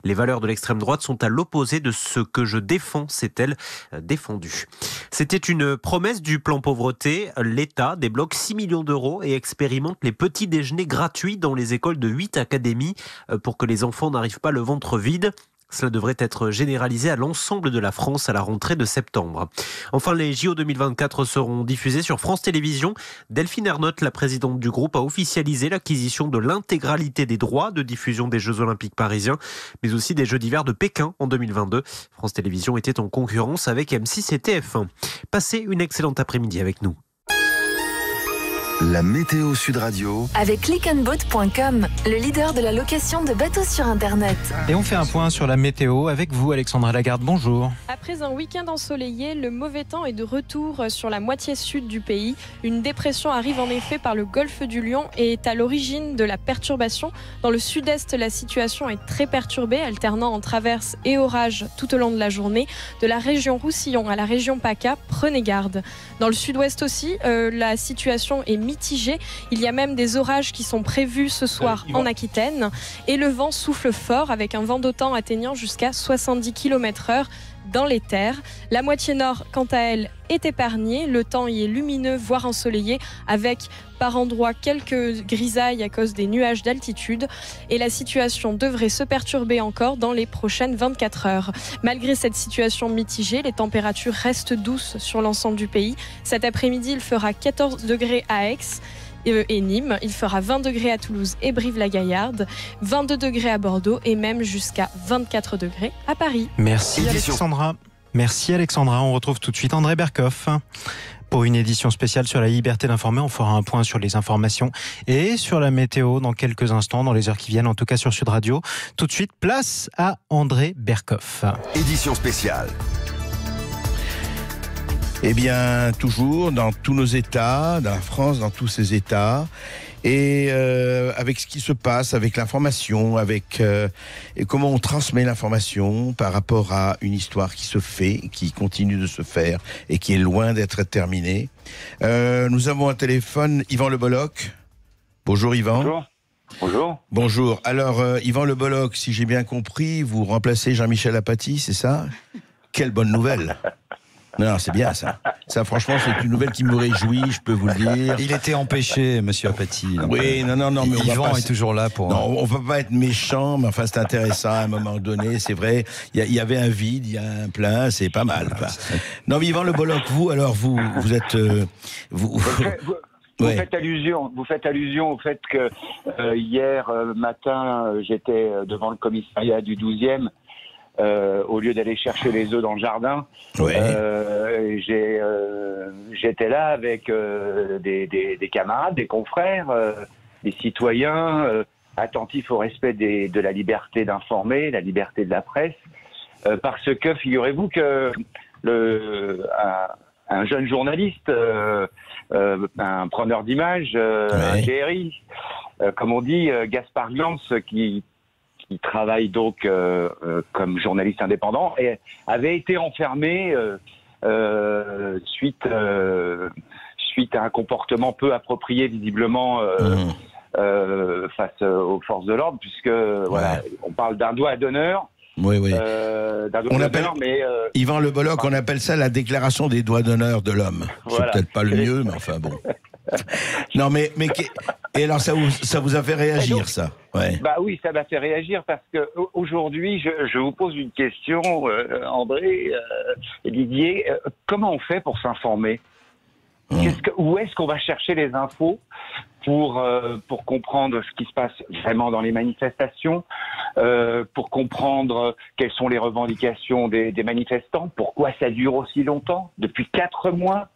Les valeurs de l'extrême droite sont à l'opposé de ce que je défends, s'est-elle défendue. C'était une promesse du plan pauvreté. L'État débloque 6 millions d'euros et expérimente les petits déjeuners gratuits dans les écoles de 8 académies pour que les enfants n'arrivent pas le ventre vide. Cela devrait être généralisé à l'ensemble de la France à la rentrée de septembre. Enfin, les JO 2024 seront diffusés sur France Télévisions. Delphine Ernotte, la présidente du groupe, a officialisé l'acquisition de l'intégralité des droits de diffusion des Jeux Olympiques parisiens, mais aussi des Jeux d'hiver de Pékin en 2022. France Télévisions était en concurrence avec M6 et TF1. Passez une excellente après-midi avec nous. La météo Sud Radio. Avec clickandboat.com, le leader de la location de bateaux sur Internet. Et on fait un point sur la météo avec vous, Alexandra Lagarde. Bonjour. Après un week-end ensoleillé, le mauvais temps est de retour sur la moitié sud du pays. Une dépression arrive en effet par le golfe du Lion et est à l'origine de la perturbation. Dans le sud-est, la situation est très perturbée, alternant en traverse et orage tout au long de la journée. De la région Roussillon à la région PACA, prenez garde. Dans le sud-ouest aussi, la situation est mitigé. Il y a même des orages qui sont prévus ce soir en Aquitaine. Et le vent souffle fort avec un vent d'OTAN atteignant jusqu'à 70 km/h dans les terres. La moitié nord, quant à elle, est épargnée. Le temps y est lumineux, voire ensoleillé, avec par endroits quelques grisailles à cause des nuages d'altitude. Et la situation devrait se perturber encore dans les prochaines 24 heures. Malgré cette situation mitigée, les températures restent douces sur l'ensemble du pays. Cet après-midi, il fera 14 degrés à Aix et Nîmes. Il fera 20 degrés à Toulouse et Brive-la-Gaillarde, 22 degrés à Bordeaux et même jusqu'à 24 degrés à Paris. Merci Alexandra. Merci Alexandra. On retrouve tout de suite André Berkoff pour une édition spéciale sur la liberté d'informer. On fera un point sur les informations et sur la météo dans quelques instants, dans les heures qui viennent, en tout cas sur Sud Radio. Tout de suite, place à André Berkoff. Édition spéciale. Eh bien, toujours dans tous nos États, dans la France, dans tous ces États, et avec ce qui se passe, avec l'information, avec et comment on transmet l'information par rapport à une histoire qui se fait, qui continue de se faire et qui est loin d'être terminée. Nous avons un téléphone, Yvan Le Bolloc. Bonjour Yvan. Bonjour. Bonjour. Bonjour. Alors, Yvan Le Bolloc, si j'ai bien compris, vous remplacez Jean-Michel Apathy, c'est ça? Quelle bonne nouvelle. Non, c'est bien ça. Ça, franchement, c'est une nouvelle qui me réjouit, je peux vous le dire. Il était empêché, monsieur Apathy. Oui, non, mais Yvan est toujours là pour... Non, on ne peut pas être méchant, mais enfin, c'est intéressant à un moment donné, c'est vrai. Il y avait un vide, il y a un plein, c'est pas mal. Non, mais Yvan Le Bolloc, vous êtes... Vous faites allusion au fait que hier matin, j'étais devant le commissariat du 12e. Au lieu d'aller chercher les œufs dans le jardin, j'étais là avec des camarades, des confrères, des citoyens attentifs au respect de la liberté d'informer, la liberté de la presse, parce que figurez-vous que un jeune journaliste, un preneur d'images, un GRI, comme on dit, Gaspard Glanz, qui travaille donc comme journaliste indépendant, et avait été enfermé suite à un comportement peu approprié visiblement face aux forces de l'ordre, puisque voilà, on parle d'un doigt d'honneur. Oui. On appelle, mais Yvan Le Bolloc, on appelle ça la déclaration des doigts d'honneur de l'homme. Voilà. C'est peut-être pas le mieux, mais enfin bon. Non, mais et alors ça vous a fait réagir, donc, ça? Ouais. Bah oui, ça m'a fait réagir parce que aujourd'hui, je vous pose une question, André et Didier. Comment on fait pour s'informer? Où est-ce qu'on va chercher les infos pour comprendre ce qui se passe vraiment dans les manifestations, pour comprendre quelles sont les revendications des manifestants, pourquoi ça dure aussi longtemps, depuis 4 mois.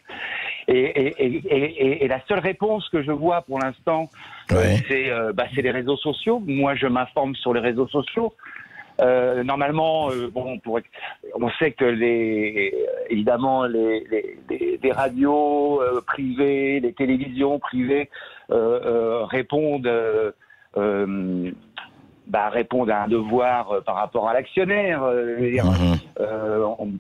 Et la seule réponse que je vois pour l'instant, c'est les réseaux sociaux. Moi, je m'informe sur les réseaux sociaux. Normalement, on sait que évidemment les radios privées, les télévisions privées répondent à un devoir par rapport à l'actionnaire.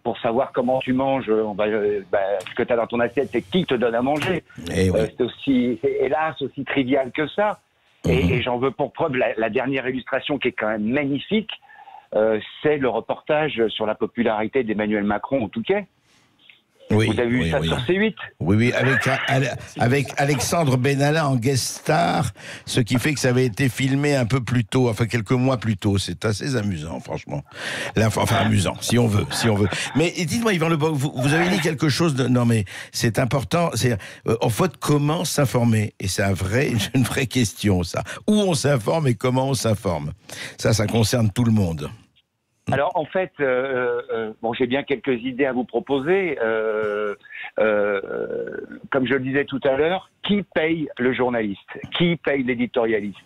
Pour savoir comment tu manges, ce que tu as dans ton assiette, c'est qui te donne à manger. C'est aussi, hélas, aussi trivial que ça. Et j'en veux pour preuve la dernière illustration qui est quand même magnifique. C'est le reportage sur la popularité d'Emmanuel Macron au Touquet. Oui, vous avez vu ça sur C8 ? Oui, avec Alexandre Benalla en guest star, ce qui fait que ça avait été filmé un peu plus tôt, enfin quelques mois plus tôt. C'est assez amusant, franchement. Enfin, amusant, si on veut. Mais dites-moi, Yvan Le Boc, vous avez dit quelque chose de... Non, mais c'est important, en fait, comment s'informer ? Et c'est une vraie question, ça. Où on s'informe et comment on s'informe ? Ça concerne tout le monde. Alors en fait, j'ai bien quelques idées à vous proposer. Comme je le disais tout à l'heure, qui paye le journaliste ? Qui paye l'éditorialiste ?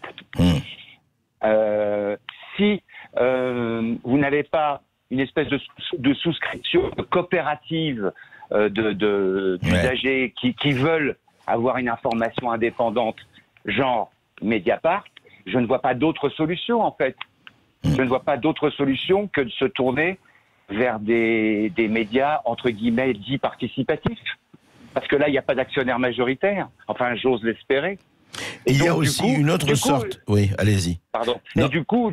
Si vous n'avez pas une espèce de souscription coopérative d'usagers qui veulent avoir une information indépendante, genre Mediapart, je ne vois pas d'autre solution en fait. Je ne vois pas d'autre solution que de se tourner vers des médias, entre guillemets, dits participatifs. Parce que là, il n'y a pas d'actionnaire majoritaire. Enfin, j'ose l'espérer. Et il y a aussi une autre sorte... Oui, allez-y. Pardon. Et du coup,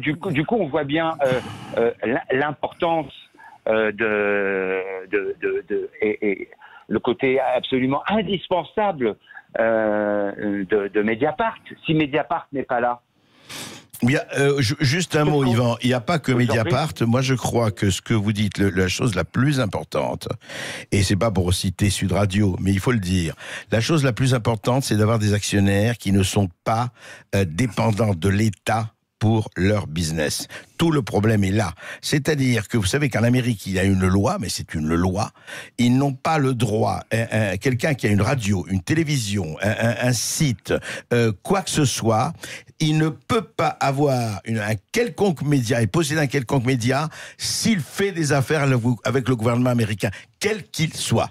on voit bien l'importance et le côté absolument indispensable de Mediapart. Si Mediapart n'est pas là, juste un mot, Yvan. Il n'y a pas que Mediapart. Moi, je crois que ce que vous dites, la chose la plus importante, et c'est pas pour citer Sud Radio, mais il faut le dire, la chose la plus importante, c'est d'avoir des actionnaires qui ne sont pas dépendants de l'État pour leur business. Tout le problème est là. C'est-à-dire que vous savez qu'en Amérique, il y a une loi, mais c'est une loi. Ils n'ont pas le droit, quelqu'un qui a une radio, une télévision, un site, quoi que ce soit, il ne peut pas avoir un quelconque média et posséder un quelconque média s'il fait des affaires avec le gouvernement américain, quel qu'il soit.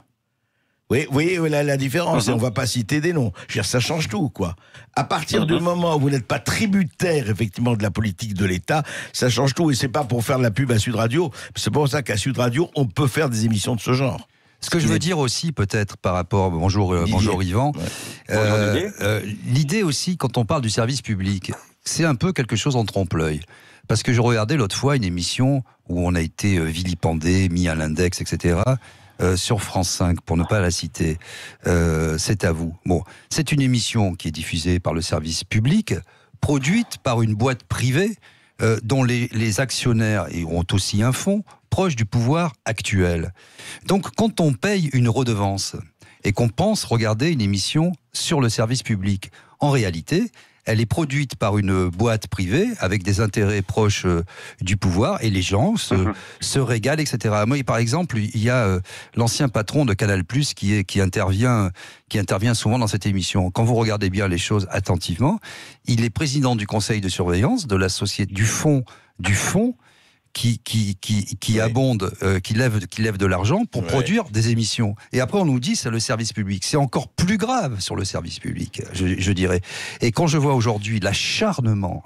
Oui, vous voyez la différence, et on ne va pas citer des noms. Je veux dire, ça change tout, quoi. À partir du moment où vous n'êtes pas tributaire, effectivement, de la politique de l'État, ça change tout. Et c'est pas pour faire de la pub à Sud Radio, c'est pour ça qu'à Sud Radio, on peut faire des émissions de ce genre. Ce que je veux dire aussi, peut-être, par rapport... Bonjour Yvan. L'idée aussi, quand on parle du service public, c'est un peu quelque chose en trompe-l'œil. Parce que je regardais l'autre fois une émission où on a été vilipendé, mis à l'index, etc., sur France 5, pour ne pas la citer, c'est à vous. Bon, c'est une émission qui est diffusée par le service public, produite par une boîte privée, dont les actionnaires ont aussi un fonds proche du pouvoir actuel. Donc, quand on paye une redevance et qu'on pense regarder une émission sur le service public, en réalité, elle est produite par une boîte privée avec des intérêts proches du pouvoir et les gens se régalent, etc. Moi, par exemple, il y a l'ancien patron de Canal+, qui intervient souvent dans cette émission. Quand vous regardez bien les choses attentivement, il est président du conseil de surveillance de la société du fonds qui abonde, qui lève de l'argent pour produire des émissions. Et après, on nous dit c'est le service public. C'est encore plus grave sur le service public, je dirais. Et quand je vois aujourd'hui l'acharnement,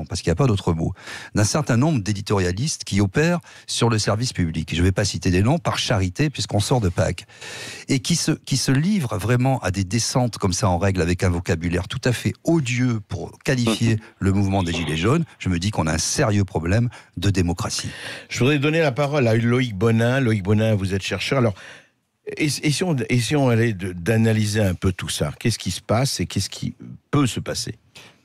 parce qu'il n'y a pas d'autre mot, d'un certain nombre d'éditorialistes qui opèrent sur le service public, je ne vais pas citer des noms, par charité, puisqu'on sort de Pâques, et qui se livrent vraiment à des descentes comme ça en règle, avec un vocabulaire tout à fait odieux pour qualifier le mouvement des Gilets jaunes, je me dis qu'on a un sérieux problème de démocratie. Je voudrais donner la parole à Loïc Bonin. Loïc Bonin, vous êtes chercheur. Alors, essayons d'analyser un peu tout ça. Qu'est-ce qui se passe et qu'est-ce qui peut se passer ?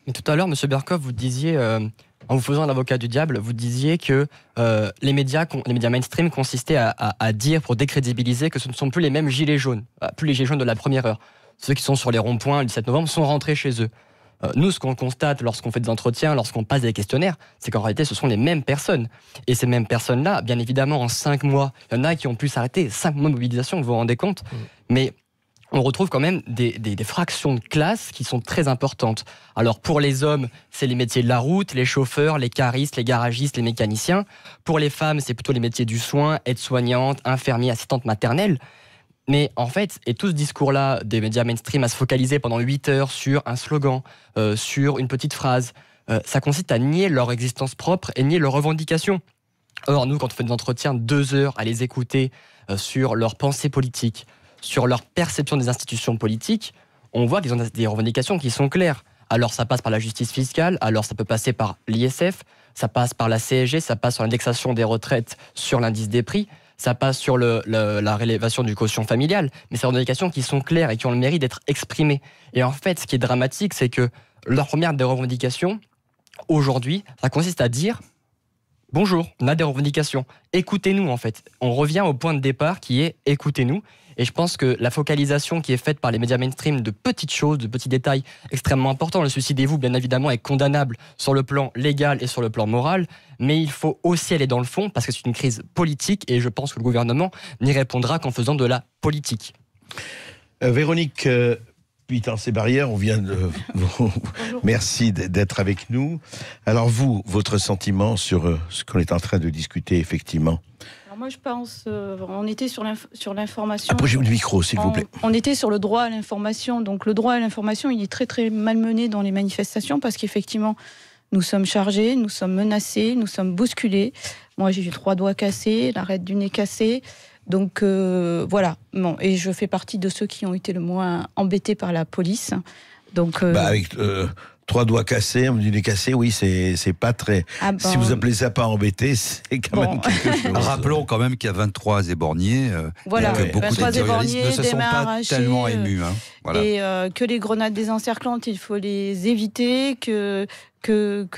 Mais tout à l'heure, M. Berkoff, vous disiez, en vous faisant l'avocat du diable, vous disiez que les médias mainstream consistaient à dire, pour décrédibiliser, que ce ne sont plus les mêmes gilets jaunes, plus les gilets jaunes de la première heure. Ceux qui sont sur les ronds-points le 17 novembre sont rentrés chez eux. Nous, ce qu'on constate lorsqu'on fait des entretiens, lorsqu'on passe des questionnaires, c'est qu'en réalité, ce sont les mêmes personnes. Et ces mêmes personnes-là, bien évidemment, en 5 mois, il y en a qui ont pu s'arrêter, 5 mois de mobilisation, vous vous rendez compte ? Mais on retrouve quand même des fractions de classe qui sont très importantes. Alors pour les hommes, c'est les métiers de la route, les chauffeurs, les caristes, les garagistes, les mécaniciens. Pour les femmes, c'est plutôt les métiers du soin, aide-soignante, infirmier, assistante maternelle. Mais en fait, et tout ce discours-là des médias mainstream à se focaliser pendant 8 heures sur un slogan, sur une petite phrase, ça consiste à nier leur existence propre et nier leurs revendications. Or, nous, quand on fait des entretiens 2 heures à les écouter sur leurs pensées politiques, sur leur perception des institutions politiques, on voit qu'ils ont des revendications qui sont claires. Alors ça passe par la justice fiscale, alors ça peut passer par l'ISF, ça passe par la CSG, ça passe sur l'indexation des retraites sur l'indice des prix, ça passe sur la rélévation du quotient familial, mais c'est des revendications qui sont claires et qui ont le mérite d'être exprimées. Et en fait, ce qui est dramatique, c'est que leur première des revendications, aujourd'hui, ça consiste à dire « Bonjour, on a des revendications, écoutez-nous » en fait. On revient au point de départ qui est « écoutez-nous ». Et je pense que la focalisation qui est faite par les médias mainstream de petites choses, de petits détails extrêmement importants, le suicidez-vous, bien évidemment, est condamnable sur le plan légal et sur le plan moral, mais il faut aussi aller dans le fond parce que c'est une crise politique et je pense que le gouvernement n'y répondra qu'en faisant de la politique. Véronique Pitance-Barrière, on vient de vous... Merci d'être avec nous. Alors vous, votre sentiment sur ce qu'on est en train de discuter, effectivement? Alors moi, je pense, on était sur l'information. Approchez-vous du micro, s'il vous plaît. On était sur le droit à l'information. Donc le droit à l'information, il est très très malmené dans les manifestations parce qu'effectivement, nous sommes chargés, nous sommes menacés, nous sommes bousculés. Moi, j'ai eu 3 doigts cassés, l'arête du nez cassée. Donc voilà. Bon, et je fais partie de ceux qui ont été le moins embêtés par la police. Donc avec 3 doigts cassés, du nez cassé, oui, c'est pas très... Ah ben... Si vous appelez ça pas embêté, c'est quand même quelque chose. Rappelons quand même qu'il y a 23 éborgnés. Voilà, que beaucoup 23 éborgnés, ne se sont pas arrachés, tellement émus. Hein. Voilà. Et que les grenades désencerclantes, il faut les éviter, que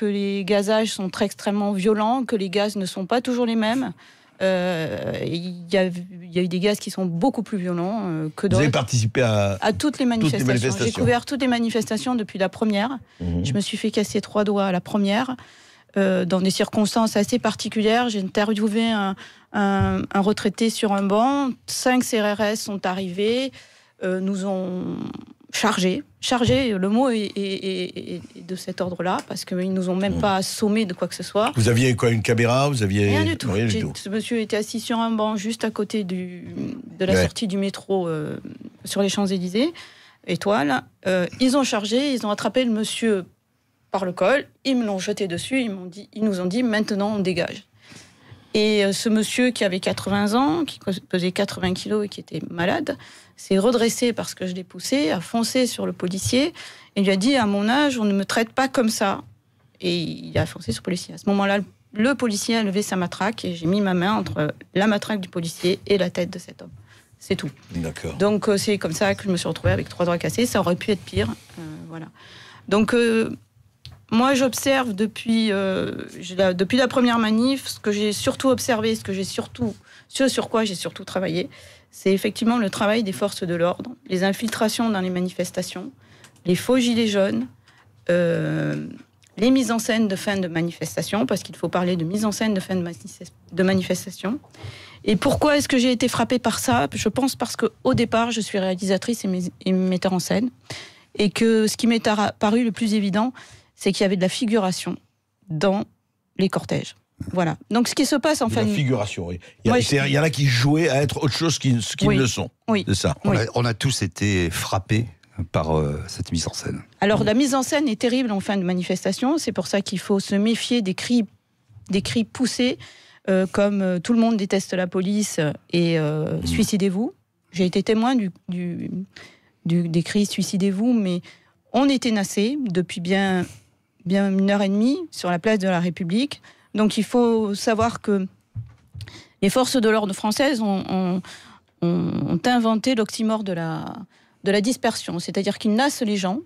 les gazages sont très extrêmement violents, que les gaz ne sont pas toujours les mêmes. Il y a eu des gaz qui sont beaucoup plus violents que d'autres. Vous avez participé à toutes les manifestations. J'ai couvert toutes les manifestations depuis la première. Je me suis fait casser 3 doigts à la première, dans des circonstances assez particulières. J'ai interviewé un retraité sur un banc. 5 CRS sont arrivés, nous ont chargés, le mot est de cet ordre-là, parce qu'ils ne nous ont même pas assommés de quoi que ce soit. Vous aviez quoi, une caméra? Vous aviez... Rien du tout. Ce monsieur était assis sur un banc juste à côté de la sortie du métro sur les Champs-Élysées, Étoile. Ils ont chargé, ils ont attrapé le monsieur par le col, ils me l'ont jeté dessus, ils nous ont dit maintenant on dégage. Et ce monsieur qui avait 80 ans, qui pesait 80 kilos et qui était malade, s'est redressé parce que je l'ai poussé, a foncé sur le policier et lui a dit « À mon âge, on ne me traite pas comme ça ». Et il a foncé sur le policier. À ce moment-là, le policier a levé sa matraque et j'ai mis ma main entre la matraque du policier et la tête de cet homme. C'est tout. D'accord. Donc c'est comme ça que je me suis retrouvée avec 3 doigts cassés. Ça aurait pu être pire. Voilà. Donc... moi, j'observe depuis la première manif, ce que j'ai surtout observé, ce sur quoi j'ai surtout travaillé, c'est effectivement le travail des forces de l'ordre, les infiltrations dans les manifestations, les faux gilets jaunes, les mises en scène de fin de manifestation, parce qu'il faut parler de mise en scène de fin de manifestation. Et pourquoi est-ce que j'ai été frappée par ça? Je pense parce qu'au départ, je suis réalisatrice et metteur en scène, et que ce qui m'est apparu le plus évident, c'est qu'il y avait de la figuration dans les cortèges. Voilà. Donc ce qui se passe en fait... La figuration, oui. Il y en a qui jouaient à être autre chose qu'ils ne le sont. Oui. C'est ça. Oui. On a tous été frappés par cette mise en scène. Alors la mise en scène est terrible en fin de manifestation. C'est pour ça qu'il faut se méfier des cris poussés, comme tout le monde déteste la police et suicidez-vous. J'ai été témoin des cris suicidez-vous, mais on était nassés depuis bien 1h30 sur la place de la République. Donc il faut savoir que les forces de l'ordre françaises ont inventé l'oxymore de la dispersion. C'est-à-dire qu'ils nassent les gens,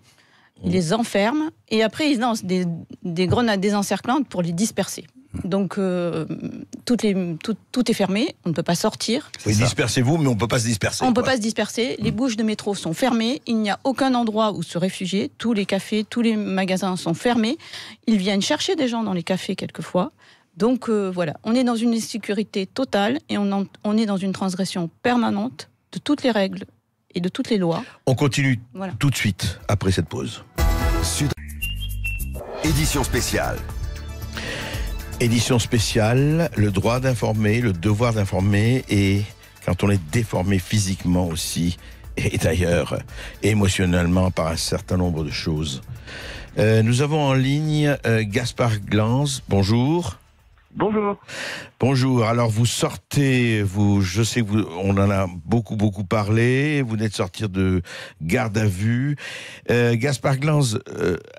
ils les enferment, et après ils lancent des grenades désencerclantes pour les disperser. Donc tout est fermé, on ne peut pas sortir. Oui, dispersez-vous, mais on ne peut pas se disperser. On ne peut pas se disperser, les bouches de métro sont fermées, il n'y a aucun endroit où se réfugier, tous les cafés, tous les magasins sont fermés, ils viennent chercher des gens dans les cafés quelquefois. Donc voilà, on est dans une insécurité totale et on est dans une transgression permanente de toutes les règles et de toutes les lois. On continue Voilà. tout de suite après cette pause. Édition spéciale. Édition spéciale, le droit d'informer, le devoir d'informer, et quand on est déformé physiquement aussi, et d'ailleurs émotionnellement par un certain nombre de choses. Nous avons en ligne Gaspard Glanz. Bonjour. Bonjour. Bonjour. Alors vous sortez, je sais on en a beaucoup parlé. Vous venez de sortir de garde à vue. Gaspard Glanz,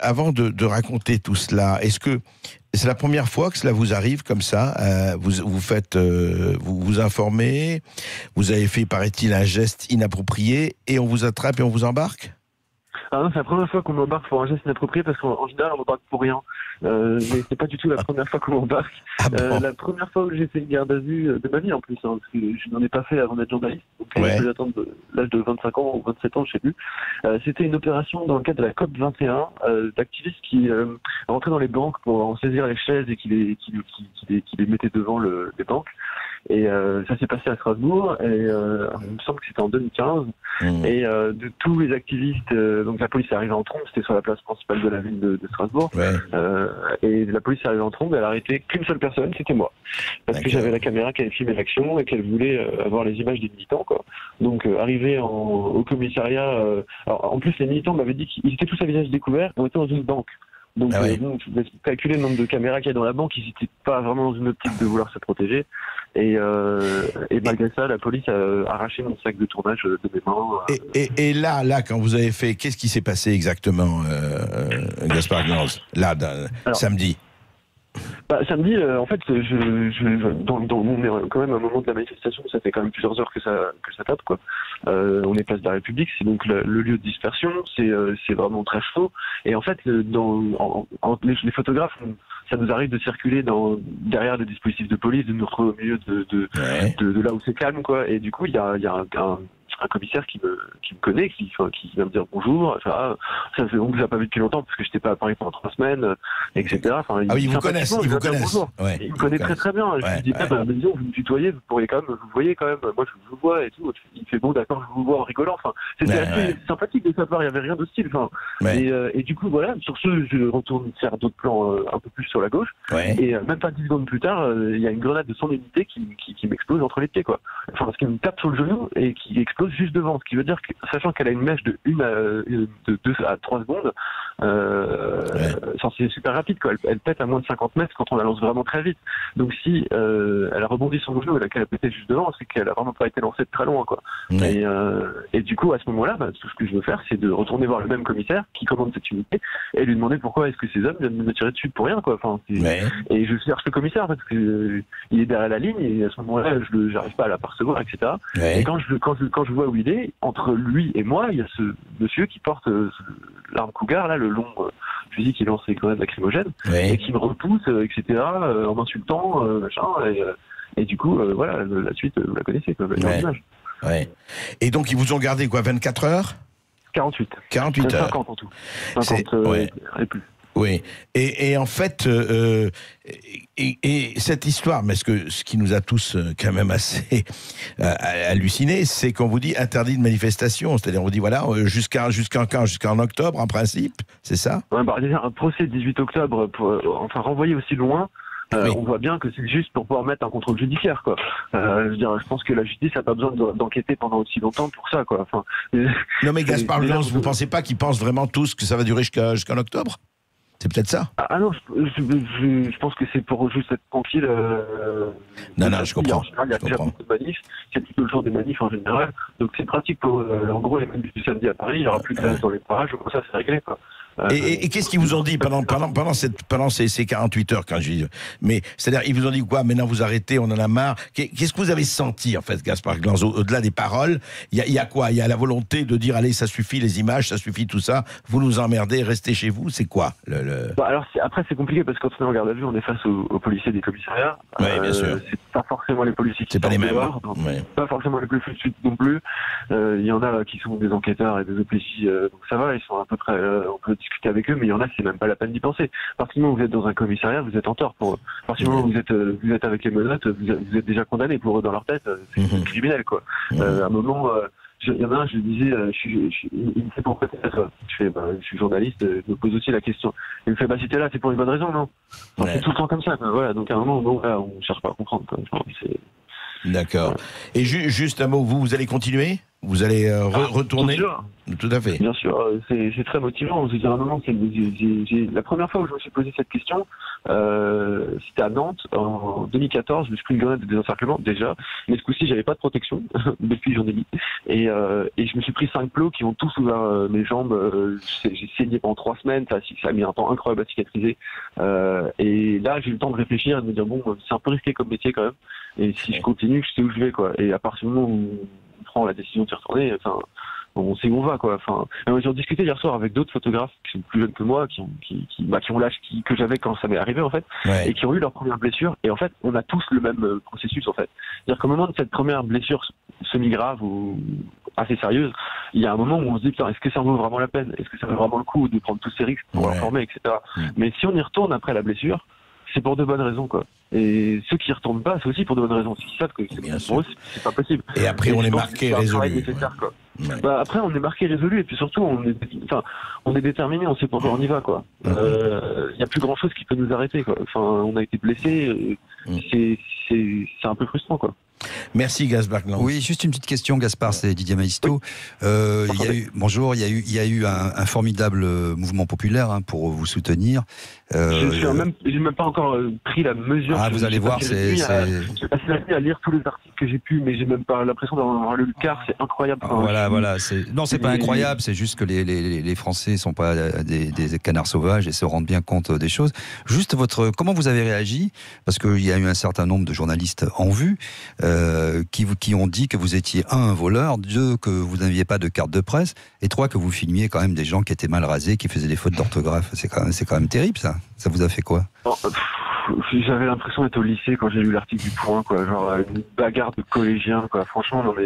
avant de raconter tout cela, est-ce que c'est la première fois que cela vous arrive comme ça? Vous vous informez, vous avez fait, paraît-il, un geste inapproprié et on vous attrape et on vous embarque? Ah non, c'est la première fois qu'on m'embarque pour un geste inapproprié parce qu'en général on m'embarque pour rien. Mais c'est pas du tout la première fois qu'on m'embarque. La première fois où j'ai fait une garde à vue de ma vie en plus, parce que je n'en ai pas fait avant d'être journaliste. Donc je vais attendre l'âge de 25 ans ou 27 ans, je sais plus. C'était une opération dans le cadre de la COP 21 d'activistes qui rentraient dans les banques pour en saisir les chaises et qui les mettaient devant les banques. Et ça s'est passé à Strasbourg, et il me semble que c'était en 2015. Et de tous les activistes, donc la police est arrivée en trombe, c'était sur la place principale de la ville de Strasbourg. Et la police est arrivée en trombe, elle a arrêté qu'une seule personne, c'était moi. Parce que j'avais la caméra qui avait filmé l'action et qu'elle voulait avoir les images des militants, quoi. Donc arrivé au commissariat, alors, en plus les militants m'avaient dit qu'ils étaient tous à visage découvert, on était dans une banque. Donc, je vais calculer le nombre de caméras qu'il y a dans la banque, ils n'étaient pas vraiment dans une optique de vouloir se protéger. Et malgré ça, la police a arraché mon sac de tournage de mes mains. Et là, quand vous avez fait, qu'est-ce qui s'est passé exactement, Gaspard Glanz, là, samedi? Samedi, en fait, on est quand même à un moment de la manifestation, ça fait quand même plusieurs heures que ça tape, quoi. On est place de la République, c'est donc le lieu de dispersion, c'est vraiment très chaud. Et en fait, les photographes, ça nous arrive de circuler derrière des dispositifs de police, de nous retrouver au milieu de là où c'est calme, quoi. Et du coup, il y a un commissaire qui me connaît, qui vient me dire bonjour. Enfin, on vous a pas vu depuis longtemps parce que j'étais pas à Paris pendant 3 semaines, etc. Enfin, ils vous connaissent, il me connaît très bien. Je lui dis, disons, vous me tutoyez, vous pourriez quand même, vous voyez quand même, moi je vous vois et tout. Il fait bon, d'accord, je vous vois en rigolant. Enfin, c'était assez sympathique de sa part, il y avait rien d'hostile. Enfin, et du coup, voilà, sur ce, je retourne faire d'autres plans un peu plus sur la gauche. Et même pas 10 secondes plus tard, il y a une grenade de son unité qui m'explose entre les pieds, quoi. Enfin, parce qu'il me tape sur le genou et qui explose juste devant, ce qui veut dire que, sachant qu'elle a une mèche de 2 à 3 secondes, c'est super rapide, quoi. Elle pète à moins de 50 mètres quand on la lance vraiment très vite. Donc si elle a rebondi sur mon genou et qu'elle a pété juste devant, c'est qu'elle a vraiment pas été lancée de très loin, quoi. Et du coup, à ce moment-là, tout ce que je veux faire, c'est de retourner voir le même commissaire qui commande cette unité et lui demander pourquoi est-ce que ces hommes viennent me tirer dessus pour rien, quoi. Enfin, et je cherche le commissaire parce que il est derrière la ligne et à ce moment-là, j'arrive pas à l'apercevoir, etc. Et quand je vois où il est, entre lui et moi, il y a ce monsieur qui porte l'arme Cougar, là, le long fusil qui lance les grenades lacrymogènes, et qui me repousse, etc., en m'insultant, machin, et du coup, voilà, la suite, vous la connaissez, quoi, Et donc, ils vous ont gardé, quoi, 24 heures? 48. 48 heures. 50 en tout. 50 et plus. Oui, et en fait, et cette histoire, mais ce qui nous a tous quand même assez hallucinés, c'est qu'on vous dit interdit de manifestation, c'est-à-dire on vous dit voilà, jusqu'en octobre en principe, c'est ça? Déjà, un procès 18 octobre, renvoyer aussi loin, on voit bien que c'est juste pour pouvoir mettre un contrôle judiciaire, quoi. Je pense que la justice n'a pas besoin d'enquêter pendant aussi longtemps pour ça, quoi. Enfin, non mais Gaspard Glanz, vous pensez pas qu'ils pensent vraiment tous que ça va durer jusqu'en octobre? C'est peut-être ça. Ah non, je pense que c'est pour juste être tranquille. Non, je comprends. En général, il y a déjà beaucoup de manifs. C'est plutôt le jour des manifs en général. Donc c'est pratique pour, en gros, les manifs du samedi à Paris. Il n'y aura plus de place dans les parages. Comme ça, c'est réglé, quoi. Et qu'est-ce qu'ils vous ont dit pendant ces 48 heures, quand je dis, mais c'est-à-dire ils vous ont dit quoi? Maintenant vous arrêtez, on en a marre. Qu'est-ce que vous avez senti en fait, Gaspard Glanz, au-delà des paroles? Il y a quoi? Il y a la volonté de dire allez, ça suffit les images, ça suffit tout ça. Vous nous emmerdez, restez chez vous. C'est quoi alors après c'est compliqué parce que quand on est en garde à vue, on est face aux policiers des commissariats. Oui, bien sûr. C'est pas forcément les policiers qui c'est pas les mêmes. Pas forcément les plus fluides non plus. Il y en a qui sont des enquêteurs et des OPJ, donc ça va, ils sont à peu près. On peut discuter avec eux, mais il y en a, c'est même pas la peine d'y penser. À partir du moment où vous êtes dans un commissariat, vous êtes en tort. À partir du moment où vous êtes avec les menottes, vous êtes déjà condamné pour eux dans leur tête. C'est criminel, quoi. À un moment, il y en a un, je lui disais, il me fait pourquoi t'es là, toi? Je suis journaliste, je me pose aussi la question. Il me fait, si t'es là, c'est pour une bonne raison, non? Enfin, c'est tout le temps comme ça, quoi. Voilà, donc à un moment, bon, là, on cherche pas à comprendre, quoi. D'accord. Et juste un mot, vous allez continuer? Vous allez retourner? Tout à fait. Bien sûr, c'est très motivant. Je veux dire, à un moment, la première fois où je me suis posé cette question, c'était à Nantes, en 2014. Je me suis pris une grenade de désencerclement, déjà. Mais ce coup-ci, j'avais pas de protection. Depuis, j'en ai mis. Et je me suis pris 5 plots qui ont tous ouvert mes jambes. J'ai saigné pendant 3 semaines. Ça a mis un temps incroyable à cicatriser. Et là, j'ai eu le temps de réfléchir et de me dire, bon, c'est un peu risqué comme métier quand même. Et si je continue, je sais où je vais, quoi. Et à partir du moment où on prend la décision de s'y retourner, enfin, on sait où on va, quoi. Enfin, j'ai discuté hier soir avec d'autres photographes qui sont plus jeunes que moi, qui ont l'âge que j'avais quand ça m'est arrivé, en fait, et qui ont eu leur première blessure. Et en fait, on a tous le même processus, en fait. C'est-à-dire qu'au moment de cette première blessure semi-grave ou assez sérieuse, il y a un moment où on se dit, putain, est-ce que ça vaut vraiment la peine? Est-ce que ça vaut vraiment le coup de prendre tous ces risques pour l'informer, etc. Mais si on y retourne après la blessure, c'est pour de bonnes raisons, quoi. Et ceux qui y retournent pas, c'est aussi pour de bonnes raisons. Ils savent que pour eux, c'est pas possible. Et après, on est marqué, résolu. Après, on est marqué, résolu, et puis surtout, on est déterminé, on sait pourquoi on y va, quoi. Il y a plus grand chose qui peut nous arrêter, quoi. Enfin, on a été blessé, c'est un peu frustrant, quoi. Merci Gaspard Glantz. Oui, juste une petite question, Gaspard, c'est Didier Maisto. Bonjour, il y a eu un formidable mouvement populaire pour vous soutenir. J'ai même pas encore pris la mesure. Ah, vous allez voir, j'ai passé la nuit à lire tous les articles que j'ai pu, mais j'ai même pas l'impression d'avoir lu le quart. C'est incroyable. Voilà. Non, c'est pas incroyable. C'est juste que les Français sont pas des canards sauvages et se rendent bien compte des choses. Juste comment vous avez réagi? Parce qu'il y a eu un certain nombre de journalistes en vue qui ont dit que vous étiez un voleur, 2 que vous n'aviez pas de carte de presse, et 3 que vous filmiez quand même des gens qui étaient mal rasés, qui faisaient des fautes d'orthographe. C'est quand même terrible, ça. Ça vous a fait quoi? J'avais l'impression d'être au lycée quand j'ai lu l'article du Point, quoi. Genre une bagarre de collégiens, quoi. Franchement, on en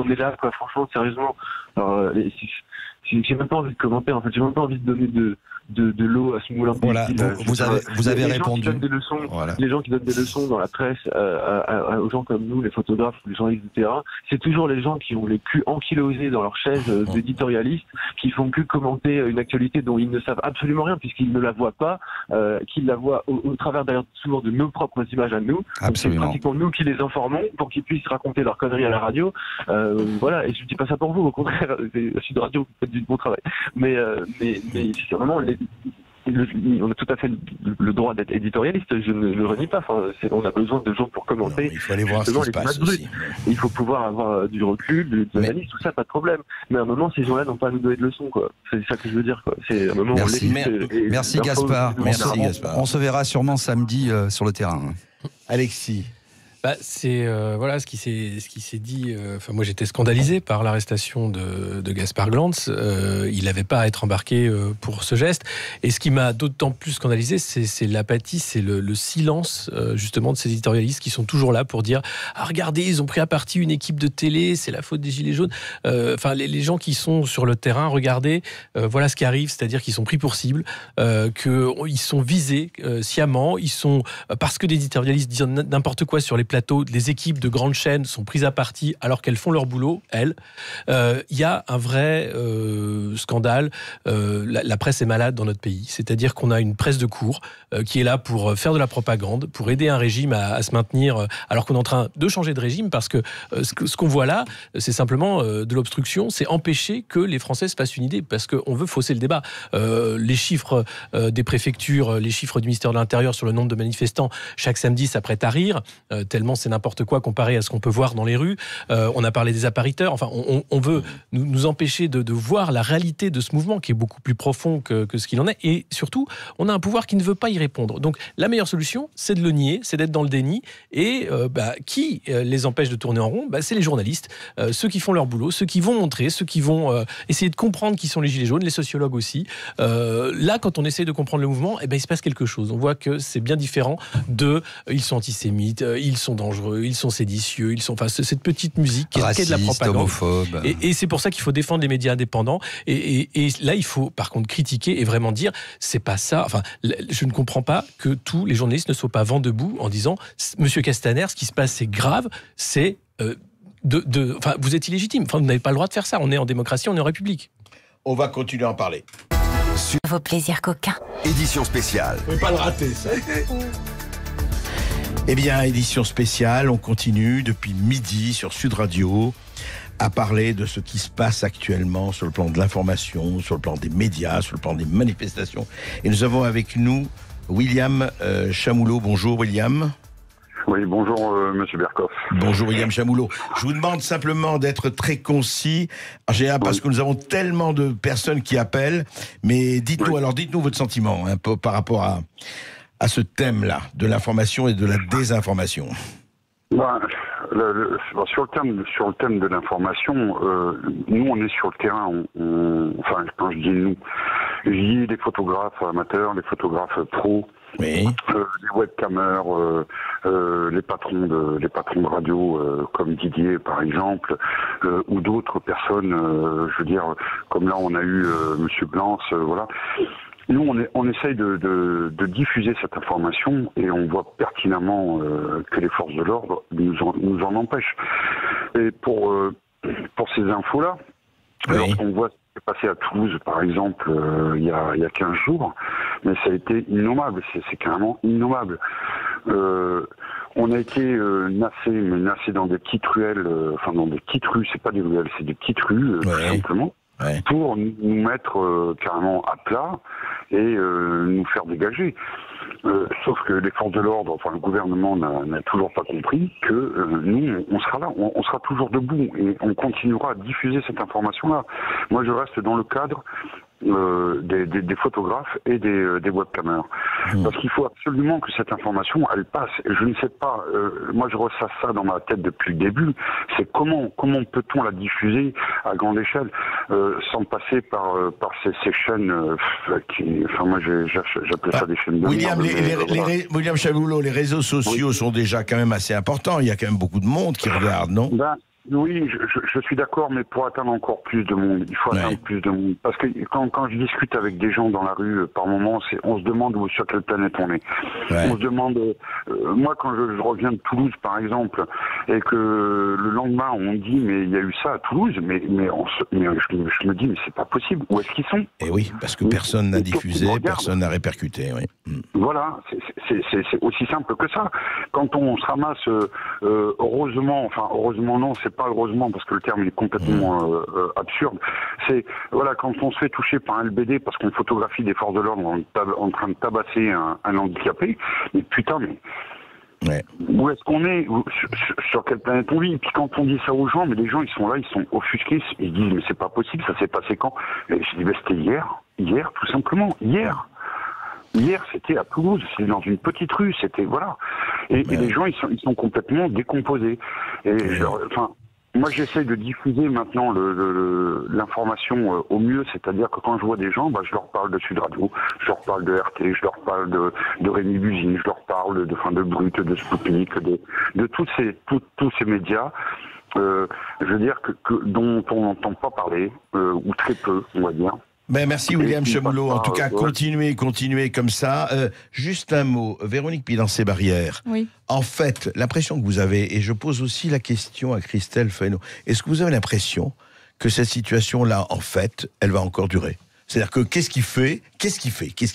est là, quoi. Franchement, sérieusement. Alors, j'ai même pas envie de commenter, en fait. J'ai même pas envie de donner de l'eau à ce moulin. Voilà, vous avez répondu. Les gens qui donnent des leçons dans la presse aux gens comme nous, les photographes, les journalistes de terrain, c'est toujours les gens qui ont les culs ankylosés dans leur chaise d'éditorialistes, qui font que commenter une actualité dont ils ne savent absolument rien puisqu'ils ne la voient pas, qu'ils la voient au travers d'ailleurs souvent de nos propres images à nous. C'est pratiquement nous qui les informons pour qu'ils puissent raconter leurs conneries à la radio. Voilà, et je ne dis pas ça pour vous, au contraire, je suis de radio, vous faites du bon travail. Mais c'est vraiment on a tout à fait le droit d'être éditorialiste, je ne le renie pas. Enfin, on a besoin de gens pour commenter. Non, il faut aller voir ce qui se passe aussi. Il faut pouvoir avoir du recul, de l'analyse, tout ça, pas de problème. Mais à un moment, ces gens-là n'ont pas à nous donner de leçons, quoi. C'est ça que je veux dire, quoi. C'est un moment. Merci Gaspard. On se verra sûrement samedi sur le terrain. Alexis. C'est voilà ce qui s'est dit. Enfin, moi, j'étais scandalisé par l'arrestation de Gaspard Glantz. Il n'avait pas à être embarqué pour ce geste. Et ce qui m'a d'autant plus scandalisé, c'est l'apathie, c'est le silence justement de ces éditorialistes qui sont toujours là pour dire regardez, ils ont pris à partie une équipe de télé, c'est la faute des gilets jaunes. Enfin, les gens qui sont sur le terrain, regardez, voilà ce qui arrive, c'est-à-dire qu'ils sont pris pour cible, qu'ils sont visés sciemment, ils sont parce que des éditorialistes disent n'importe quoi sur les plateaux, les équipes de grandes chaînes sont prises à partie alors qu'elles font leur boulot, elles. Il y a un vrai scandale. La presse est malade dans notre pays. C'est-à-dire qu'on a une presse de cour qui est là pour faire de la propagande, pour aider un régime à se maintenir alors qu'on est en train de changer de régime parce que ce qu'on voit là, c'est simplement de l'obstruction. C'est empêcher que les Français se fassent une idée parce qu'on veut fausser le débat. Les chiffres des préfectures, les chiffres du ministère de l'Intérieur sur le nombre de manifestants chaque samedi s'apprêtent à rire, tellement c'est n'importe quoi comparé à ce qu'on peut voir dans les rues. On a parlé des appariteurs. Enfin, on veut nous empêcher de voir la réalité de ce mouvement qui est beaucoup plus profond que ce qu'il en est. Et surtout, on a un pouvoir qui ne veut pas y répondre. Donc, la meilleure solution, c'est de le nier, c'est d'être dans le déni. Et qui les empêche de tourner en rond? C'est les journalistes, ceux qui font leur boulot, ceux qui vont montrer, ceux qui vont essayer de comprendre qui sont les gilets jaunes, les sociologues aussi. Là, quand on essaie de comprendre le mouvement, il se passe quelque chose. On voit que c'est bien différent ils sont antisémites, ils sont dangereux, ils sont séditieux, ils sont, enfin, cette petite musique qui est de la propagande, homophobe. Et c'est pour ça qu'il faut défendre les médias indépendants. Et là, il faut par contre critiquer et vraiment dire, c'est pas ça. Enfin, je ne comprends pas que tous les journalistes ne soient pas vent debout en disant, Monsieur Castaner, ce qui se passe, c'est grave, c'est Enfin, vous êtes illégitime. Enfin, vous n'avez pas le droit de faire ça. On est en démocratie, on est en République. On va continuer à en parler. Vos plaisirs coquins. Édition spéciale. Vous ne pouvez pas le rater, ça. Eh bien, édition spéciale, on continue depuis midi sur Sud Radio à parler de ce qui se passe actuellement sur le plan de l'information, sur le plan des médias, sur le plan des manifestations. Et nous avons avec nous William Chamoulot. Bonjour William. Oui, bonjour Monsieur Berkoff. Bonjour William Chamoulot. Je vous demande simplement d'être très concis, en général, parce que nous avons tellement de personnes qui appellent, mais dites-nous, alors dites-nous votre sentiment un peu par rapport à ce thème-là, de l'information et de la désinformation. Sur le thème de l'information, nous on est sur le terrain. Enfin, quand je dis nous, je dis les photographes amateurs, les photographes pros, les webcamers, les patrons de radio comme Didier par exemple, ou d'autres personnes. Je veux dire, comme là on a eu Monsieur Blanc, voilà. Nous, on essaye de diffuser cette information et on voit pertinemment que les forces de l'ordre nous en empêchent. Et pour ces infos-là, lorsqu'on voit ce qui s'est passé à Toulouse, par exemple, il y a 15 jours, mais ça a été innommable, c'est carrément innommable. On a été nassé dans des petites ruelles, enfin dans des petites rues, c'est pas des ruelles, c'est des petites rues, tout simplement. Ouais. Pour nous mettre carrément à plat et nous faire dégager. Sauf que les forces de l'ordre, enfin le gouvernement n'a toujours pas compris que nous, on sera là, on sera toujours debout et on continuera à diffuser cette information-là. Moi, je reste dans le cadre des photographes et des webcamers. Parce qu'il faut absolument que cette information, elle passe. Je ne sais pas, moi je ressasse ça dans ma tête depuis le début, c'est comment peut-on la diffuser à grande échelle sans passer par ces chaînes enfin moi j'appelle ça des chaînes de William, William Chamoulot, les réseaux sociaux sont déjà quand même assez importants, il y a quand même beaucoup de monde qui regarde, non? Oui, je suis d'accord, mais pour atteindre encore plus de monde, il faut atteindre plus de monde. Parce que quand je discute avec des gens dans la rue, par moments, on se demande sur quelle planète on est. Ouais. On se demande, moi quand je reviens de Toulouse par exemple, et que le lendemain on dit mais il y a eu ça à Toulouse, mais je me dis mais c'est pas possible, où est-ce qu'ils sont? Et oui, parce que personne n'a diffusé, personne n'a répercuté. Oui. Voilà, c'est aussi simple que ça. Quand on se ramasse, heureusement non, c'est pas heureusement parce que le terme est complètement absurde. C'est voilà, quand on se fait toucher par un LBD parce qu'on photographie des forces de l'ordre en train de tabasser un handicapé, mais putain, où est-ce qu'on est, sur quelle planète on vit? Et puis quand on dit ça aux gens, mais les gens ils sont là, ils sont offusqués, ils disent mais c'est pas possible, ça s'est passé quand? Et je dis c'était hier tout simplement, hier. Hier, c'était à Toulouse, c'était dans une petite rue, c'était voilà. Et les gens, ils sont complètement décomposés. Et moi, j'essaie de diffuser maintenant l'information au mieux, c'est-à-dire que quand je vois des gens, je leur parle de Sud Radio, je leur parle de RT, je leur parle de Rémi Buzine, je leur parle de Brut, de Sputnik, de tous ces médias. Je veux dire dont on n'entend pas parler, ou très peu, on va dire. Merci William Chamoulot. En tout cas, continuez comme ça. Juste un mot, Véronique Pilancé-Barrière. Oui. En fait, l'impression que vous avez, et je pose aussi la question à Christelle Feynaud, est-ce que vous avez l'impression que cette situation-là, en fait, elle va encore durer? C'est-à-dire que qu'est-ce qu'il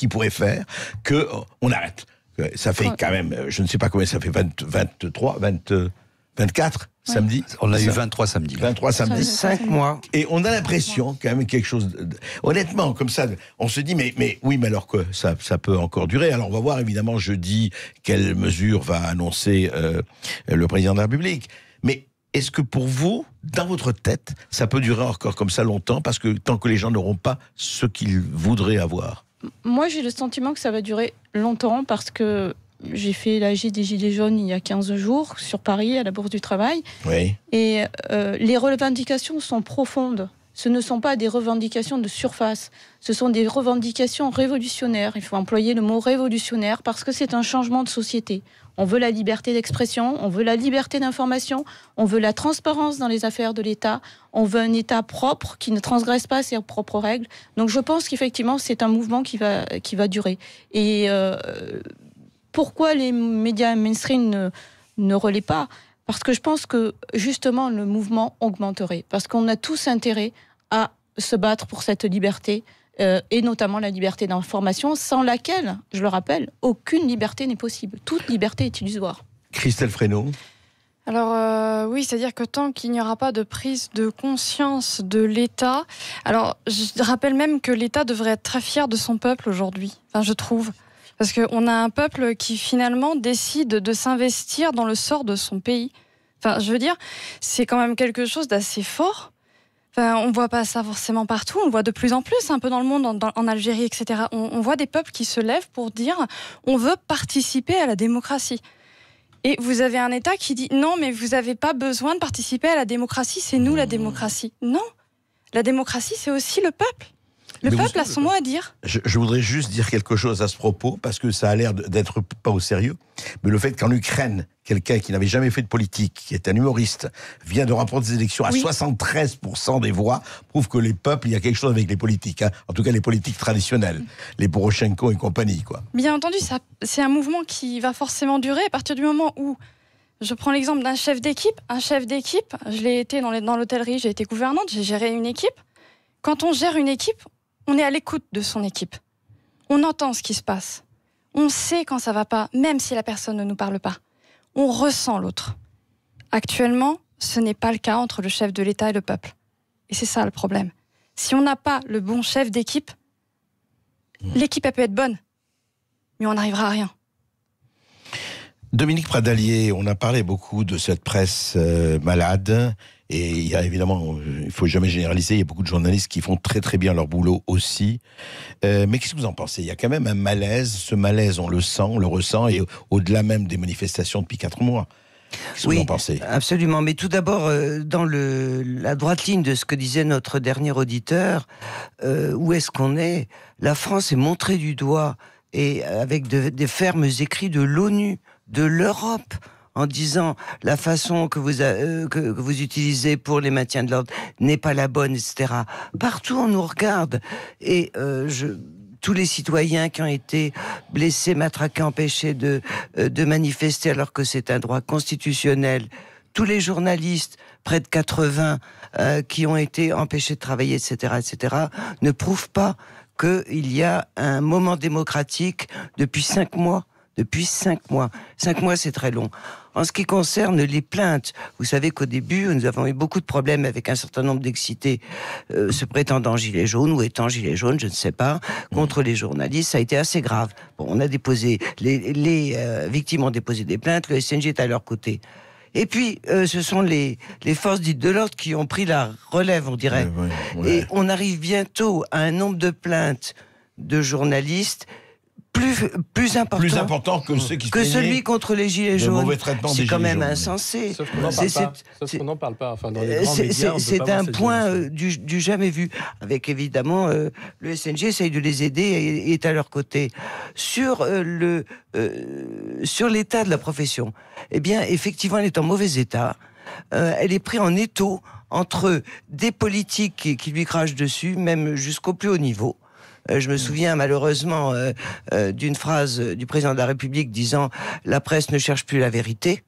pourrait faire que on arrête? Ça fait quand même, je ne sais pas combien, ça fait 24 samedi. On a eu 23 samedis. 23 samedis. 5 mois. Et on a l'impression, quand même, quelque chose. Honnêtement, comme ça, on se dit, mais alors que ça peut encore durer. Alors, on va voir, évidemment, jeudi, quelle mesure va annoncer le président de la République. Mais est-ce que pour vous, dans votre tête, ça peut durer encore comme ça longtemps, parce que tant que les gens n'auront pas ce qu'ils voudraient avoir? Moi, j'ai le sentiment que ça va durer longtemps, parce que j'ai fait l'AG des Gilets jaunes il y a 15 jours sur Paris, à la Bourse du Travail. Oui. Et les revendications sont profondes. Ce ne sont pas des revendications de surface. Ce sont des revendications révolutionnaires. Il faut employer le mot révolutionnaire parce que c'est un changement de société. On veut la liberté d'expression, on veut la liberté d'information, on veut la transparence dans les affaires de l'État, on veut un État propre qui ne transgresse pas ses propres règles. Donc je pense qu'effectivement, c'est un mouvement qui va durer. Et pourquoi les médias mainstream ne relaient pas? parce que je pense que justement le mouvement augmenterait, parce qu'on a tous intérêt à se battre pour cette liberté, et notamment la liberté d'information, sans laquelle, je le rappelle, aucune liberté n'est possible. Toute liberté est illusoire. Christelle Frénaud. Alors oui, c'est-à-dire que tant qu'il n'y aura pas de prise de conscience de l'État, alors je rappelle même que l'État devrait être très fier de son peuple aujourd'hui, enfin je trouve. Parce qu'on a un peuple qui finalement décide de s'investir dans le sort de son pays. Enfin je veux dire, c'est quand même quelque chose d'assez fort. Enfin, on ne voit pas ça forcément partout, on le voit de plus en plus, un peu dans le monde, en Algérie, etc. On voit des peuples qui se lèvent pour dire on veut participer à la démocratie. Et vous avez un État qui dit non, mais vous n'avez pas besoin de participer à la démocratie, c'est nous la démocratie. Non, la démocratie, c'est aussi le peuple. Le peuple a son mot à dire. Je voudrais juste dire quelque chose à ce propos, parce que ça a l'air d'être pas au sérieux. Mais le fait qu'en Ukraine, quelqu'un qui n'avait jamais fait de politique, qui est un humoriste, vient de remporter des élections à 73% des voix, prouve que les peuples, il y a quelque chose avec les politiques. Hein. En tout cas, les politiques traditionnelles. Les Poroshenko et compagnie, quoi. Bien entendu, c'est un mouvement qui va forcément durer à partir du moment où... Je prends l'exemple d'un chef d'équipe. Un chef d'équipe, je l'ai été dans l'hôtellerie, j'ai été gouvernante, j'ai géré une équipe. Quand on gère une équipe, on est à l'écoute de son équipe. On entend ce qui se passe. On sait quand ça va pas, même si la personne ne nous parle pas. On ressent l'autre. Actuellement, ce n'est pas le cas entre le chef de l'État et le peuple. Et c'est ça le problème. Si on n'a pas le bon chef d'équipe, l'équipe elle peut être bonne, mais on n'arrivera à rien. Dominique Pradalier, on a parlé beaucoup de cette presse malade. Et il y a évidemment, il ne faut jamais généraliser, il y a beaucoup de journalistes qui font très très bien leur boulot aussi. Mais qu'est-ce que vous en pensez ? Il y a quand même un malaise, ce malaise on le sent, on le ressent, et au-delà même des manifestations depuis 4 mois. Qu'est-ce que vous en pensez ? Absolument, mais tout d'abord, dans la droite ligne de ce que disait notre dernier auditeur, où est-ce qu'on est ? La France est montrée du doigt, et avec des fermes écrits de l'ONU, de l'Europe, en disant la façon que vous utilisez pour les maintiens de l'ordre n'est pas la bonne, etc. Partout on nous regarde, et tous les citoyens qui ont été blessés, matraqués, empêchés de manifester alors que c'est un droit constitutionnel, tous les journalistes, près de 80, qui ont été empêchés de travailler, etc., ne prouvent pas qu'il y a un moment démocratique depuis 5 mois. Depuis 5 mois. 5 mois, c'est très long. En ce qui concerne les plaintes, vous savez qu'au début, nous avons eu beaucoup de problèmes avec un certain nombre d'excités se prétendant gilets jaunes ou étant gilets jaunes, je ne sais pas, contre les journalistes. Ça a été assez grave. Bon, on a déposé, les victimes ont déposé des plaintes, le SNJ est à leur côté. Et puis, ce sont les forces dites de l'ordre qui ont pris la relève, on dirait. Ouais. Et on arrive bientôt à un nombre de plaintes de journalistes plus important que ceux qui celui contre les gilets jaunes. C'est quand même insensé. Sauf qu'on n'en parle pas. Enfin, dans les grands médias, c'est un point du jamais vu. Avec évidemment le SNJ essaye de les aider et est à leur côté. Sur l'état de la profession, eh bien effectivement elle est en mauvais état. Elle est prise en étau entre des politiques qui lui crachent dessus, même jusqu'au plus haut niveau. Je me souviens malheureusement d'une phrase du président de la République disant « La presse ne cherche plus la vérité ».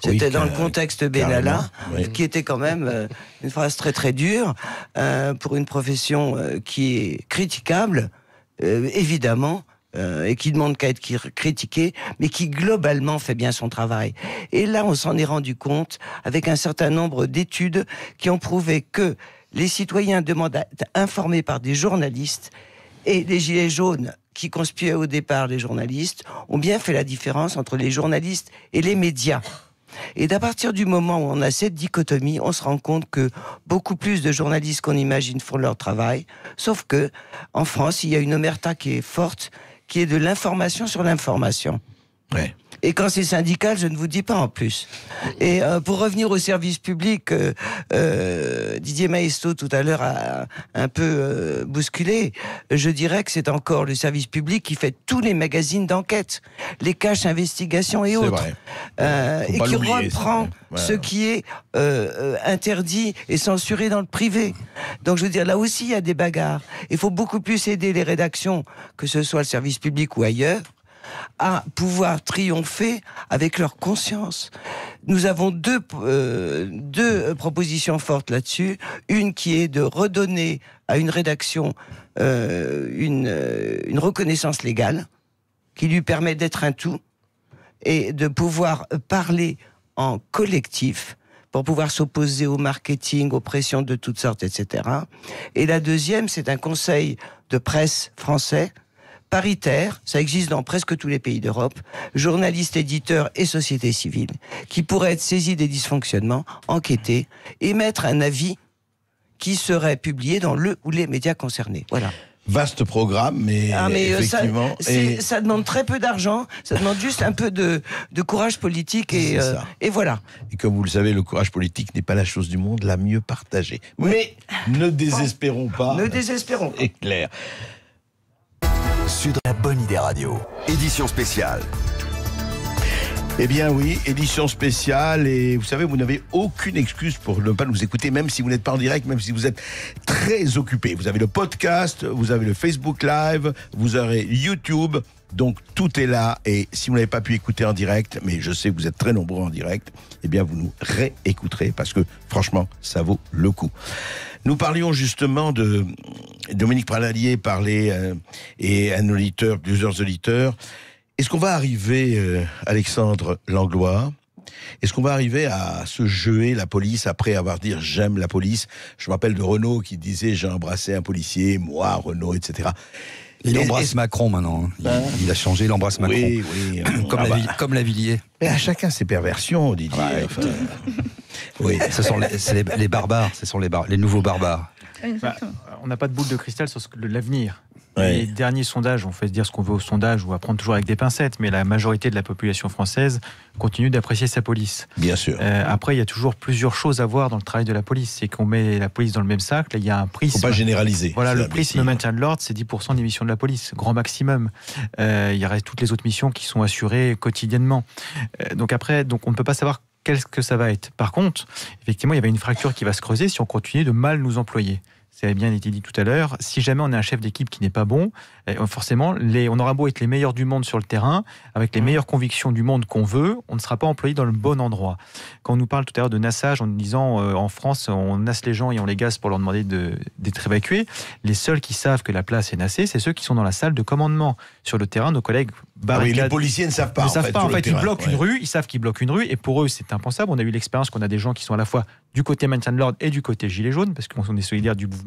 C'était dans le contexte Benalla, qui était quand même une phrase très très dure pour une profession qui est critiquable, évidemment, et qui demande qu'à être critiquée, mais qui globalement fait bien son travail. Et là, on s'en est rendu compte avec un certain nombre d'études qui ont prouvé que les citoyens demandent à être informés par des journalistes. Et les gilets jaunes, qui conspiaient au départ les journalistes, ont bien fait la différence entre les journalistes et les médias. Et d'à partir du moment où on a cette dichotomie, on se rend compte que beaucoup plus de journalistes qu'on imagine font leur travail, sauf que en France, il y a une omerta qui est forte, qui est de l'information sur l'information. Ouais. Et quand c'est syndical, je ne vous dis pas en plus. Et pour revenir au service public, Didier Maistre tout à l'heure a un peu bousculé. Je dirais que c'est encore le service public qui fait tous les magazines d'enquête, les caches investigations et autres, et qui reprend ce qui est interdit et censuré dans le privé. Donc je veux dire, là aussi il y a des bagarres. Il faut beaucoup plus aider les rédactions, que ce soit le service public ou ailleurs, à pouvoir triompher avec leur conscience. Nous avons deux propositions fortes là-dessus. Une qui est de redonner à une rédaction une reconnaissance légale qui lui permet d'être un tout et de pouvoir parler en collectif pour pouvoir s'opposer au marketing, aux pressions de toutes sortes, etc. Et la deuxième, c'est un conseil de presse français, paritaire, ça existe dans presque tous les pays d'Europe, journalistes, éditeurs et société civile, qui pourraient être saisis des dysfonctionnements, enquêter, émettre un avis qui serait publié dans le ou les médias concernés. Voilà. Vaste programme, mais effectivement... Ça demande très peu d'argent, ça demande juste un peu de courage politique et voilà. Et comme vous le savez, le courage politique n'est pas la chose du monde la mieux partagée. Oui. Mais ne désespérons pas. Ne désespérons pas. C'est clair. Sud, la bonne idée radio. Édition spéciale. Eh bien oui, édition spéciale, et vous savez, vous n'avez aucune excuse pour ne pas nous écouter, même si vous n'êtes pas en direct, même si vous êtes très occupé. Vous avez le podcast, vous avez le Facebook Live, vous avez YouTube, donc tout est là, et si vous n'avez pas pu écouter en direct, mais je sais que vous êtes très nombreux en direct, eh bien vous nous réécouterez, parce que franchement, ça vaut le coup. Nous parlions justement de Dominique Pradalier et un auditeur, plusieurs auditeurs. Est-ce qu'on va arriver, Alexandre Langlois, est-ce qu'on va arriver à se jouer la police après avoir dit « j'aime la police ». Je me rappelle de Renaud qui disait « j'ai embrassé un policier, moi, Renaud, etc. » Il embrasse Macron maintenant. Il a changé, il embrasse Macron. Oui. Comme Lavilliers. Mais à chacun ses perversions, Didier. Ouais, oui, c'est les barbares, ce sont les nouveaux barbares. On n'a pas de boule de cristal sur l'avenir. Les derniers sondages, on fait se dire ce qu'on veut au sondage ou à prendre toujours avec des pincettes, mais la majorité de la population française continue d'apprécier sa police. Bien sûr. Après, il y a toujours plusieurs choses à voir dans le travail de la police. C'est qu'on met la police dans le même sac. Là, il y a un prisme. Faut pas généraliser. Voilà, le prisme maintien de l'ordre, c'est 10% des missions de la police, grand maximum. Il reste toutes les autres missions qui sont assurées quotidiennement. Donc on ne peut pas savoir qu'est-ce que ça va être. Par contre, effectivement, il y avait une fracture qui va se creuser si on continue de mal nous employer. Ça a bien été dit tout à l'heure, si jamais on est un chef d'équipe qui n'est pas bon, forcément, on aura beau être les meilleurs du monde sur le terrain, avec les meilleures convictions du monde qu'on veut, on ne sera pas employé dans le bon endroit. Quand on nous parle tout à l'heure de nassage, en disant en France, on nasse les gens et on les gaze pour leur demander d'être évacués, les seuls qui savent que la place est nassée, c'est ceux qui sont dans la salle de commandement. Sur le terrain, nos collègues barricadent. Les policiers ne savent pas. En fait, ils bloquent une rue, ils savent qu'ils bloquent une rue, et pour eux, c'est impensable. On a eu l'expérience qu'on a des gens qui sont à la fois du côté maintien de l'ordre et du côté gilet jaune, parce qu'on est solidaire du mouvement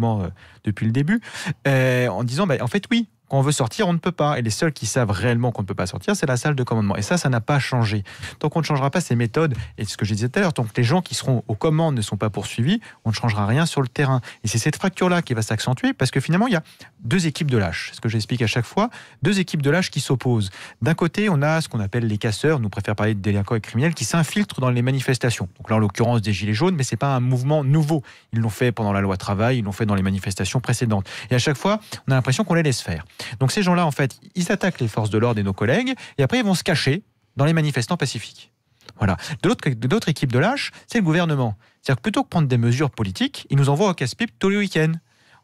depuis le début, en disant, en fait, oui, quand on veut sortir, on ne peut pas. Et les seuls qui savent réellement qu'on ne peut pas sortir, c'est la salle de commandement. Et ça n'a pas changé. Tant qu'on ne changera pas ces méthodes, et ce que je disais tout à l'heure, tant que les gens qui seront aux commandes ne sont pas poursuivis, on ne changera rien sur le terrain. Et c'est cette fracture-là qui va s'accentuer, parce que finalement, il y a deux équipes de lâches. C'est ce que j'explique à chaque fois. Deux équipes de lâches qui s'opposent. D'un côté, on a ce qu'on appelle les casseurs, nous préfère parler de délinquants et criminels, qui s'infiltrent dans les manifestations. Donc là, en l'occurrence, des Gilets jaunes, mais c'est pas un mouvement nouveau. Ils l'ont fait pendant la loi travail, ils l'ont fait dans les manifestations précédentes. Et à chaque fois, on a l'impression qu'on les laisse faire. Donc ces gens-là, en fait, ils attaquent les forces de l'ordre et nos collègues, et après, ils vont se cacher dans les manifestants pacifiques. Voilà. De l'autre équipe de lâches, c'est le gouvernement. C'est-à-dire que plutôt que prendre des mesures politiques, ils nous envoient au casse-pipe tous les week-ends,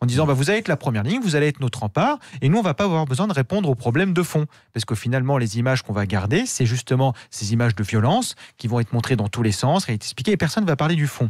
en disant vous allez être la première ligne, vous allez être notre rempart, et nous on va pas avoir besoin de répondre aux problèmes de fond, parce que finalement les images qu'on va garder, c'est justement ces images de violence qui vont être montrées dans tous les sens, et être expliquées, et personne ne va parler du fond.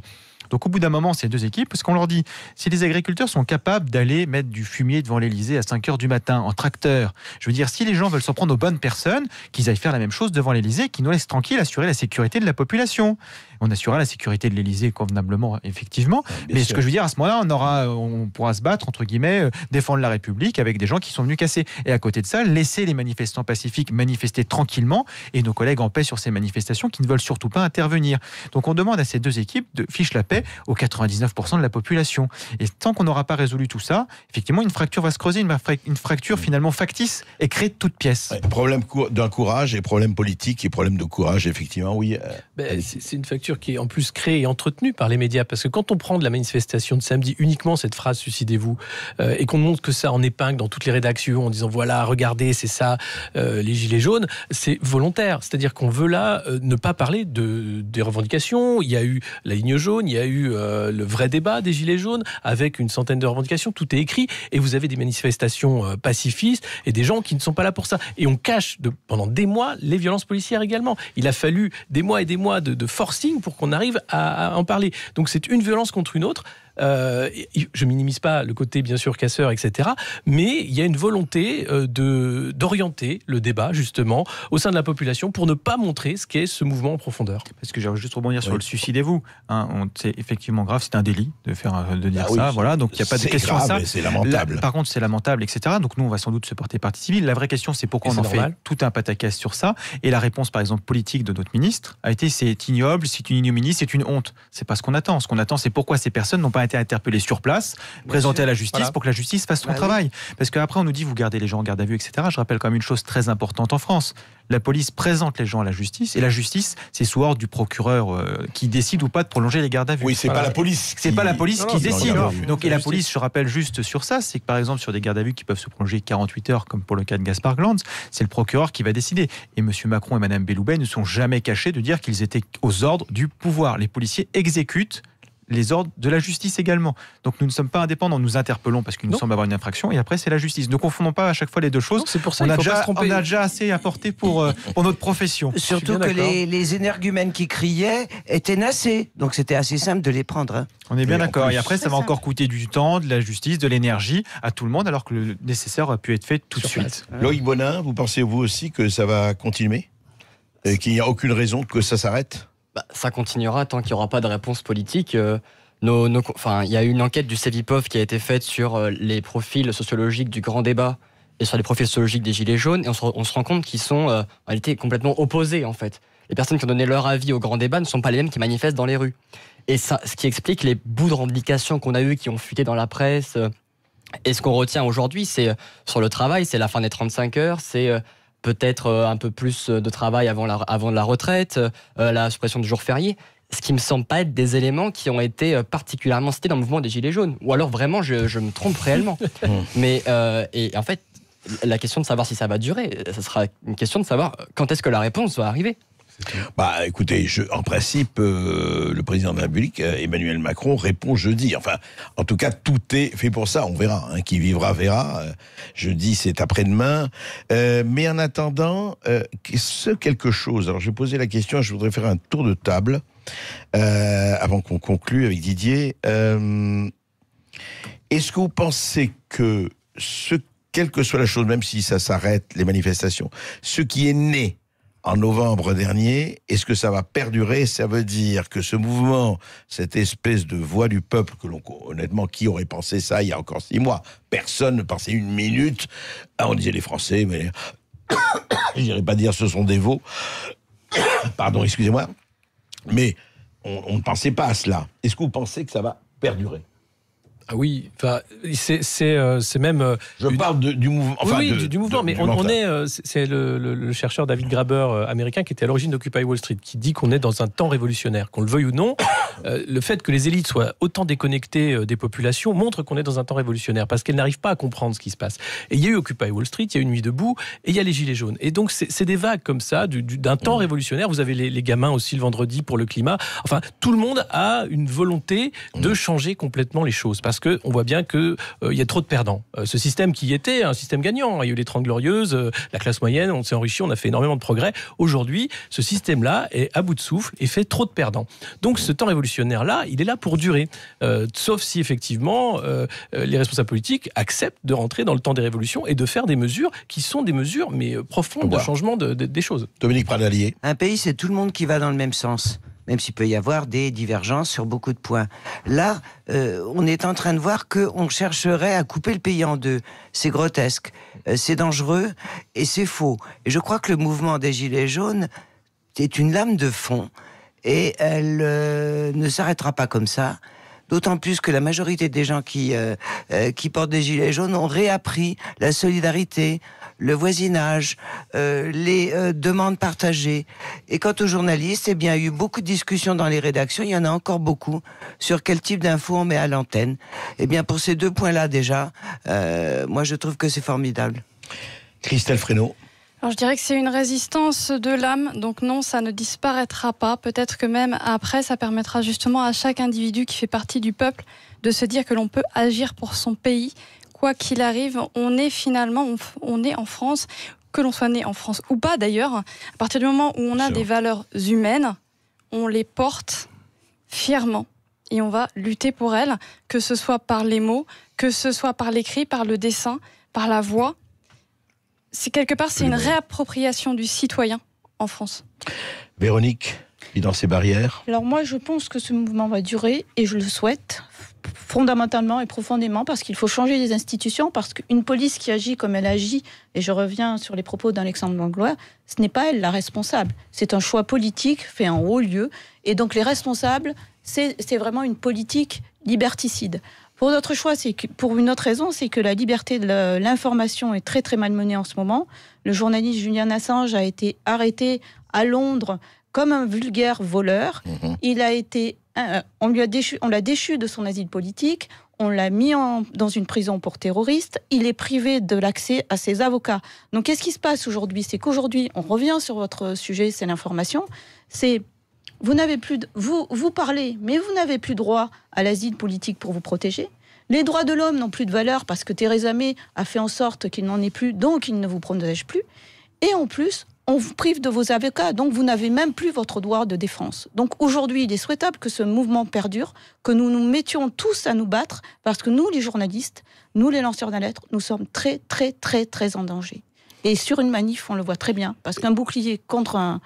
Donc au bout d'un moment, ces deux équipes, parce qu'on leur dit, si les agriculteurs sont capables d'aller mettre du fumier devant l'Élysée à 5h du matin en tracteur, je veux dire, si les gens veulent s'en prendre aux bonnes personnes, qu'ils aillent faire la même chose devant l'Élysée, qu'ils nous laissent tranquilles assurer la sécurité de la population. On assurera la sécurité de l'Élysée convenablement, effectivement. Mais ce que je veux dire, à ce moment-là, on pourra se battre, entre guillemets, défendre la République avec des gens qui sont venus casser. Et à côté de ça, laisser les manifestants pacifiques manifester tranquillement et nos collègues en paix sur ces manifestations qui ne veulent surtout pas intervenir. Donc on demande à ces deux équipes de ficher la paix aux 99% de la population. Et tant qu'on n'aura pas résolu tout ça, effectivement, une fracture va se creuser, une fracture finalement factice et créée de toutes pièces. Ouais, problème d'un courage et problème politique et problème de courage, effectivement, oui. C'est une fracture sûr, qui est en plus créée et entretenue par les médias. Parce que quand on prend de la manifestation de samedi uniquement cette phrase « suicidez-vous » et qu'on montre que ça en épingle dans toutes les rédactions en disant « voilà, regardez, c'est ça, les gilets jaunes », c'est volontaire. C'est-à-dire qu'on veut là ne pas parler des revendications. Il y a eu la ligne jaune, il y a eu le vrai débat des gilets jaunes avec une centaine de revendications. Tout est écrit et vous avez des manifestations pacifistes et des gens qui ne sont pas là pour ça. Et on cache pendant des mois les violences policières également. Il a fallu des mois et des mois de forcing pour qu'on arrive à en parler. Donc c'est une violence contre une autre. Je minimise pas le côté bien sûr casseur, etc. Mais il y a une volonté d'orienter le débat justement au sein de la population pour ne pas montrer ce qu'est ce mouvement en profondeur. Parce que j'ai juste rebondir sur le suicidez-vous. C'est effectivement grave, c'est un délit de dire ça. Voilà, donc il n'y a pas de question grave, à ça. C'est lamentable. Par contre, c'est lamentable, etc. Donc nous, on va sans doute se porter partie civile. La vraie question, c'est pourquoi on en fait tout un pataquès sur ça. Et la réponse, par exemple, politique de notre ministre a été c'est ignoble, c'est une ignominie, c'est une honte. C'est pas ce qu'on attend. Ce qu'on attend, c'est pourquoi ces personnes n'ont pas été interpellés sur place, présentés à la justice pour que la justice fasse son travail. Parce qu'après, on nous dit vous gardez les gens en garde à vue, etc. Je rappelle quand même une chose très importante en France. La police présente les gens à la justice et la justice, c'est sous ordre du procureur qui décide ou pas de prolonger les gardes à vue. Oui, c'est pas la police. C'est pas la police qui décide. Donc, et la justice. police, je rappelle juste sur ça, c'est que par exemple sur des gardes à vue qui peuvent se prolonger 48 heures, comme pour le cas de Gaspard Glanz, c'est le procureur qui va décider. Et M. Macron et Mme Belloubet ne sont jamais cachés de dire qu'ils étaient aux ordres du pouvoir. Les policiers exécutent les ordres de la justice également. Donc nous ne sommes pas indépendants, nous interpellons parce qu'il nous semble avoir une infraction et après c'est la justice. Ne confondons pas à chaque fois les deux choses. Non, c'est pour ça qu'il faut pas se tromper. On a déjà assez apporté pour notre profession. Surtout que les énergumènes qui criaient étaient nassés, donc c'était assez simple de les prendre. Hein. On est bien d'accord. Et après ça va encore coûter du temps, de la justice, de l'énergie à tout le monde alors que le nécessaire a pu être fait tout de suite. Loïc Bonin, vous pensez vous aussi que ça va continuer et qu'il n'y a aucune raison que ça s'arrête? Ça continuera tant qu'il n'y aura pas de réponse politique. Il y a eu une enquête du Cevipof qui a été faite sur les profils sociologiques du grand débat et sur les profils sociologiques des Gilets jaunes. Et on se rend compte qu'ils sont en réalité complètement opposés, en fait. Les personnes qui ont donné leur avis au grand débat ne sont pas les mêmes qui manifestent dans les rues. Et ça, ce qui explique les bouts de revendications qu'on a eus, qui ont fuité dans la presse. Et ce qu'on retient aujourd'hui, c'est sur le travail, c'est la fin des 35 heures, c'est peut-être un peu plus de travail avant la retraite, la suppression du jour férié, ce qui me semble pas être des éléments qui ont été particulièrement cités dans le mouvement des Gilets jaunes. Ou alors vraiment, je me trompe réellement. Mais et en fait, la question de savoir si ça va durer, ça sera une question de savoir quand est-ce que la réponse va arriver. Écoutez, en principe, le président de la République, Emmanuel Macron, répond jeudi. Enfin, en tout cas, tout est fait pour ça. On verra. Qui vivra verra. Jeudi, c'est après-demain. Mais en attendant, quelque chose. Alors, je vais poser la question. Je voudrais faire un tour de table avant qu'on conclue avec Didier. Est-ce que vous pensez que quelle que soit la chose, même si ça s'arrête, les manifestations, ce qui est né en novembre dernier, est-ce que ça va perdurer? Ça veut dire que ce mouvement, cette espèce de voix du peuple, honnêtement, qui aurait pensé ça il y a encore 6 mois? Personne ne pensait une minute. On disait les Français, mais je n'irais pas dire ce sont des veaux. Pardon, excusez-moi. Mais on ne pensait pas à cela. Est-ce que vous pensez que ça va perdurer? Ah oui, c'est même. Je parle du mouvement. Enfin, oui, du mouvement. Mais c'est le chercheur David Graeber américain qui était à l'origine d'Occupy Wall Street, qui dit qu'on est dans un temps révolutionnaire, qu'on le veuille ou non. Le fait que les élites soient autant déconnectées des populations montre qu'on est dans un temps révolutionnaire, parce qu'elles n'arrivent pas à comprendre ce qui se passe. Et il y a eu Occupy Wall Street, il y a eu Nuit debout, et il y a les Gilets jaunes. Et donc c'est des vagues comme ça d'un temps révolutionnaire. Vous avez les gamins aussi le vendredi pour le climat. Enfin, tout le monde a une volonté de changer complètement les choses, parce qu'on voit bien qu'il y a trop de perdants. Ce système qui était un système gagnant, il y a eu les 30 Glorieuses, la classe moyenne, on s'est enrichi, on a fait énormément de progrès. Aujourd'hui, ce système-là est à bout de souffle et fait trop de perdants. Donc ce temps révolutionnaire-là, il est là pour durer. Sauf si effectivement, les responsables politiques acceptent de rentrer dans le temps des révolutions et de faire des mesures qui sont des mesures profondes de changement des choses. Dominique Pradalier. Un pays, c'est tout le monde qui va dans le même sens, même s'il peut y avoir des divergences sur beaucoup de points. Là, on est en train de voir qu'on chercherait à couper le pays en deux. C'est grotesque, c'est dangereux et c'est faux. Et je crois que le mouvement des Gilets jaunes est une lame de fond et elle ne s'arrêtera pas comme ça, D'autant plus que la majorité des gens qui portent des gilets jaunes ont réappris la solidarité, le voisinage, les demandes partagées. Et quant aux journalistes, eh bien, il y a eu beaucoup de discussions dans les rédactions, il y en a encore beaucoup, sur quel type d'infos on met à l'antenne. Eh bien, pour ces 2 points-là, déjà, moi, je trouve que c'est formidable. Christelle Fresneau. Alors je dirais que c'est une résistance de l'âme, donc non, ça ne disparaîtra pas. Peut-être que même après, ça permettra justement à chaque individu qui fait partie du peuple de se dire que l'on peut agir pour son pays. Quoi qu'il arrive, on est en France, que l'on soit né en France ou pas d'ailleurs. À partir du moment où on a des valeurs humaines, on les porte fièrement et on va lutter pour elles, que ce soit par les mots, que ce soit par l'écrit, par le dessin, par la voix. C'est une réappropriation du citoyen en France. Véronique, et dans ces barrières. Alors moi, je pense que ce mouvement va durer, et je le souhaite, fondamentalement et profondément, parce qu'il faut changer les institutions, parce qu'une police qui agit comme elle agit, et je reviens sur les propos d'Alexandre Langlois, ce n'est pas elle la responsable. C'est un choix politique fait en haut lieu, et donc les responsables, c'est vraiment une politique liberticide. Pour notre choix, pour une autre raison, c'est que la liberté de l'information est très très malmenée en ce moment. Le journaliste Julian Assange a été arrêté à Londres comme un vulgaire voleur. Il a été, on l'a déchu de son asile politique. On l'a mis dans une prison pour terroriste. Il est privé de l'accès à ses avocats. Donc, qu'est-ce qui se passe aujourd'hui ? C'est qu'aujourd'hui, on revient sur votre sujet, c'est l'information. Vous n'avez plus vous parlez, mais vous n'avez plus droit à l'asile politique pour vous protéger. Les droits de l'homme n'ont plus de valeur parce que Theresa May a fait en sorte qu'il n'en ait plus, donc il ne vous protège plus. Et en plus, on vous prive de vos avocats, donc vous n'avez même plus votre droit de défense. Donc aujourd'hui, il est souhaitable que ce mouvement perdure, que nous nous mettions tous à nous battre, parce que nous, les journalistes, nous, les lanceurs d'alerte, nous sommes très, très, très, très en danger. Et sur une manif, on le voit très bien, parce qu'un bouclier contre un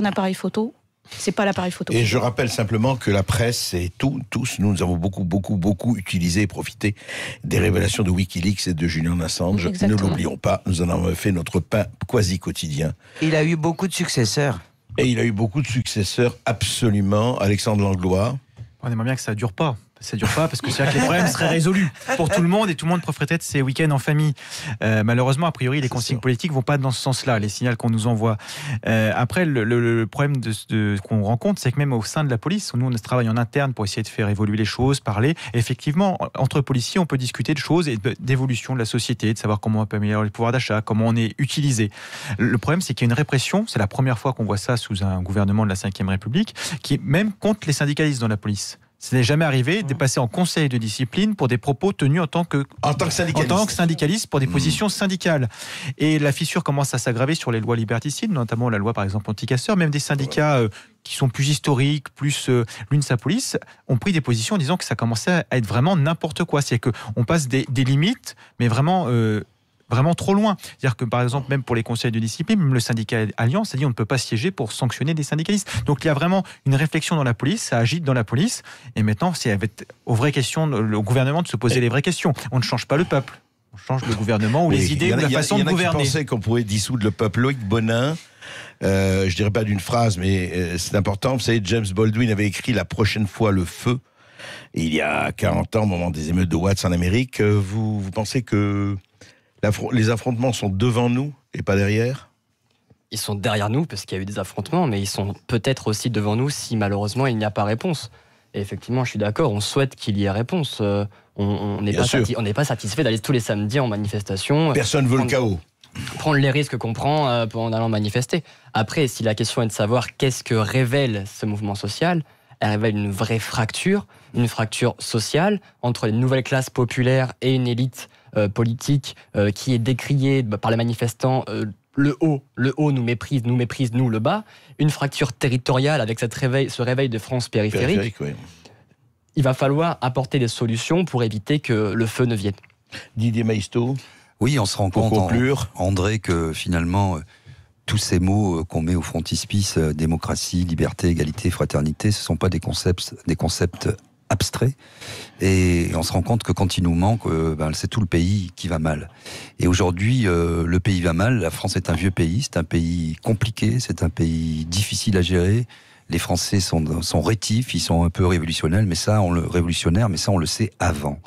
appareil photo, c'est pas l'appareil photo. Et je rappelle simplement que la presse et tous, nous avons beaucoup utilisé et profité des révélations de Wikileaks et de Julian Assange. Exactement. Ne l'oublions pas, nous en avons fait notre pain quasi quotidien. Il a eu beaucoup de successeurs. Et il a eu beaucoup de successeurs, absolument. Alexandre Langlois. On aimerait bien que ça ne dure pas. Ça dure pas parce que c'est vrai que les problèmes seraient résolus pour tout le monde et tout le monde préférerait être ses week-ends en famille. Malheureusement, a priori, les consignes politiques vont pas dans ce sens-là, les signaux qu'on nous envoie. Après, le problème qu'on rencontre, c'est que même au sein de la police, nous on travaille en interne pour essayer de faire évoluer les choses, parler. Et effectivement, entre policiers, on peut discuter de choses et d'évolution de la société, de savoir comment on peut améliorer le pouvoir d'achat, comment on est utilisé. Le problème, c'est qu'il y a une répression. C'est la première fois qu'on voit ça sous un gouvernement de la Ve République, qui est même contre les syndicalistes dans la police. Ça n'est jamais arrivé de passer en conseil de discipline pour des propos tenus en tant que syndicaliste pour des positions syndicales. Et la fissure commence à s'aggraver sur les lois liberticides, notamment la loi par exemple anti-casseurs. Même des syndicats qui sont plus historiques, plus l'UNSA Police, ont pris des positions en disant que ça commençait à être vraiment n'importe quoi. C'est-à-dire qu'on passe des limites, mais vraiment trop loin. C'est-à-dire que, par exemple, même pour les conseils de discipline, même le syndicat Alliance a dit on ne peut pas siéger pour sanctionner des syndicalistes. Donc, il y a vraiment une réflexion dans la police, ça agite dans la police, et maintenant, c'est aux vraies questions, le gouvernement de se poser les vraies questions. On ne change pas le peuple, on change le gouvernement ou les idées ou la façon de gouverner. Il y en a qui pensaient qu'on pouvait dissoudre le peuple. Loïc Bonin, je dirais pas d'une phrase, mais c'est important. Vous savez, James Baldwin avait écrit La prochaine fois le feu, il y a 40 ans, au moment des émeutes de Watts en Amérique. Vous pensez que les affrontements sont devant nous et pas derrière ? Ils sont derrière nous parce qu'il y a eu des affrontements, mais ils sont peut-être aussi devant nous si malheureusement il n'y a pas réponse. Et effectivement, je suis d'accord, on souhaite qu'il y ait réponse. On n'est pas satisfait d'aller tous les samedis en manifestation. Personne veut le chaos. Prendre les risques qu'on prend en allant manifester. Après, si la question est de savoir qu'est-ce que révèle ce mouvement social, elle révèle une vraie fracture, une fracture sociale entre les nouvelles classes populaires et une élite politique qui est décriée par les manifestants. Le haut nous méprise, nous le bas. Une fracture territoriale avec ce réveil de France périphérique. Oui. Il va falloir apporter des solutions pour éviter que le feu ne vienne. Didier Maisto. Oui, on se rend compte, André, que finalement, tous ces mots qu'on met au frontispice, démocratie, liberté, égalité, fraternité, ce ne sont pas des concepts abstrait, et on se rend compte que quand il nous manque, c'est tout le pays qui va mal. Et aujourd'hui, le pays va mal, la France est un vieux pays, c'est un pays compliqué, c'est un pays difficile à gérer, Les Français sont rétifs, ils sont un peu révolutionnaires, mais ça, on le sait avant.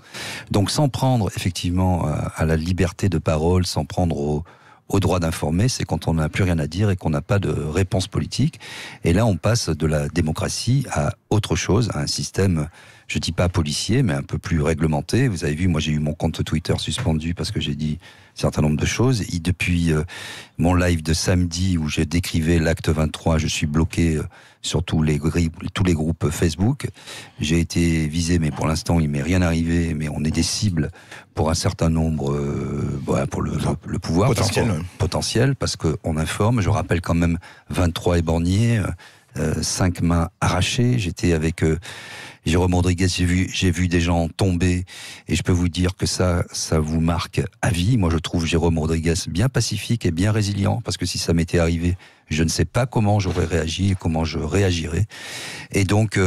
Donc, sans prendre effectivement à la liberté de parole, sans prendre au droit d'informer, c'est quand on n'a plus rien à dire et qu'on n'a pas de réponse politique. Et là, on passe de la démocratie à autre chose, à un système, je dis pas policier, mais un peu plus réglementé. Vous avez vu, moi j'ai eu mon compte Twitter suspendu parce que j'ai dit un certain nombre de choses. Et depuis mon live de samedi où j'ai décrivé l'acte 23, je suis bloqué sur tous les groupes Facebook. J'ai été visé, mais pour l'instant il m'est rien arrivé, mais on est des cibles pour un certain nombre, pour le pouvoir potentiel, parce qu'on informe. Je rappelle quand même 23 éborgnés, 5 mains arrachées. J'étais avec Jérôme Rodriguez, j'ai vu des gens tomber, et je peux vous dire que ça vous marque à vie. Moi, je trouve Jérôme Rodriguez bien pacifique et bien résilient, parce que si ça m'était arrivé, je ne sais pas comment j'aurais réagi et comment je réagirais. Et donc,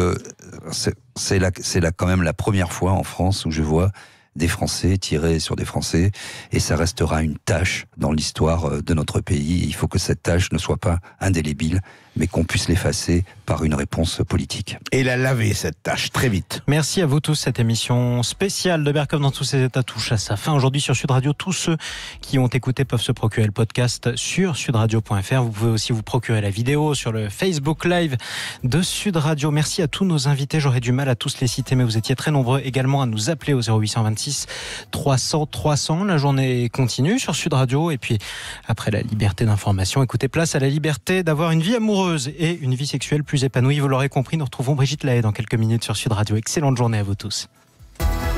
c'est là quand même la première fois en France où je vois des Français tirer sur des Français, et ça restera une tache dans l'histoire de notre pays. Il faut que cette tache ne soit pas indélébile, mais qu'on puisse l'effacer par une réponse politique. Et la laver, cette tâche, très vite. Merci à vous tous. Cette émission spéciale de Berghoff dans tous ses états touche à sa fin. Aujourd'hui sur Sud Radio, tous ceux qui ont écouté peuvent se procurer le podcast sur sudradio.fr. Vous pouvez aussi vous procurer la vidéo sur le Facebook Live de Sud Radio. Merci à tous nos invités. J'aurais du mal à tous les citer, mais vous étiez très nombreux également à nous appeler au 0826 300 300. La journée continue sur Sud Radio. Et puis, après la liberté d'information, écoutez, place à la liberté d'avoir une vie amoureuse et une vie sexuelle plus épanouie. Vous l'aurez compris, nous retrouvons Brigitte Lahaie dans quelques minutes sur Sud Radio. Excellente journée à vous tous.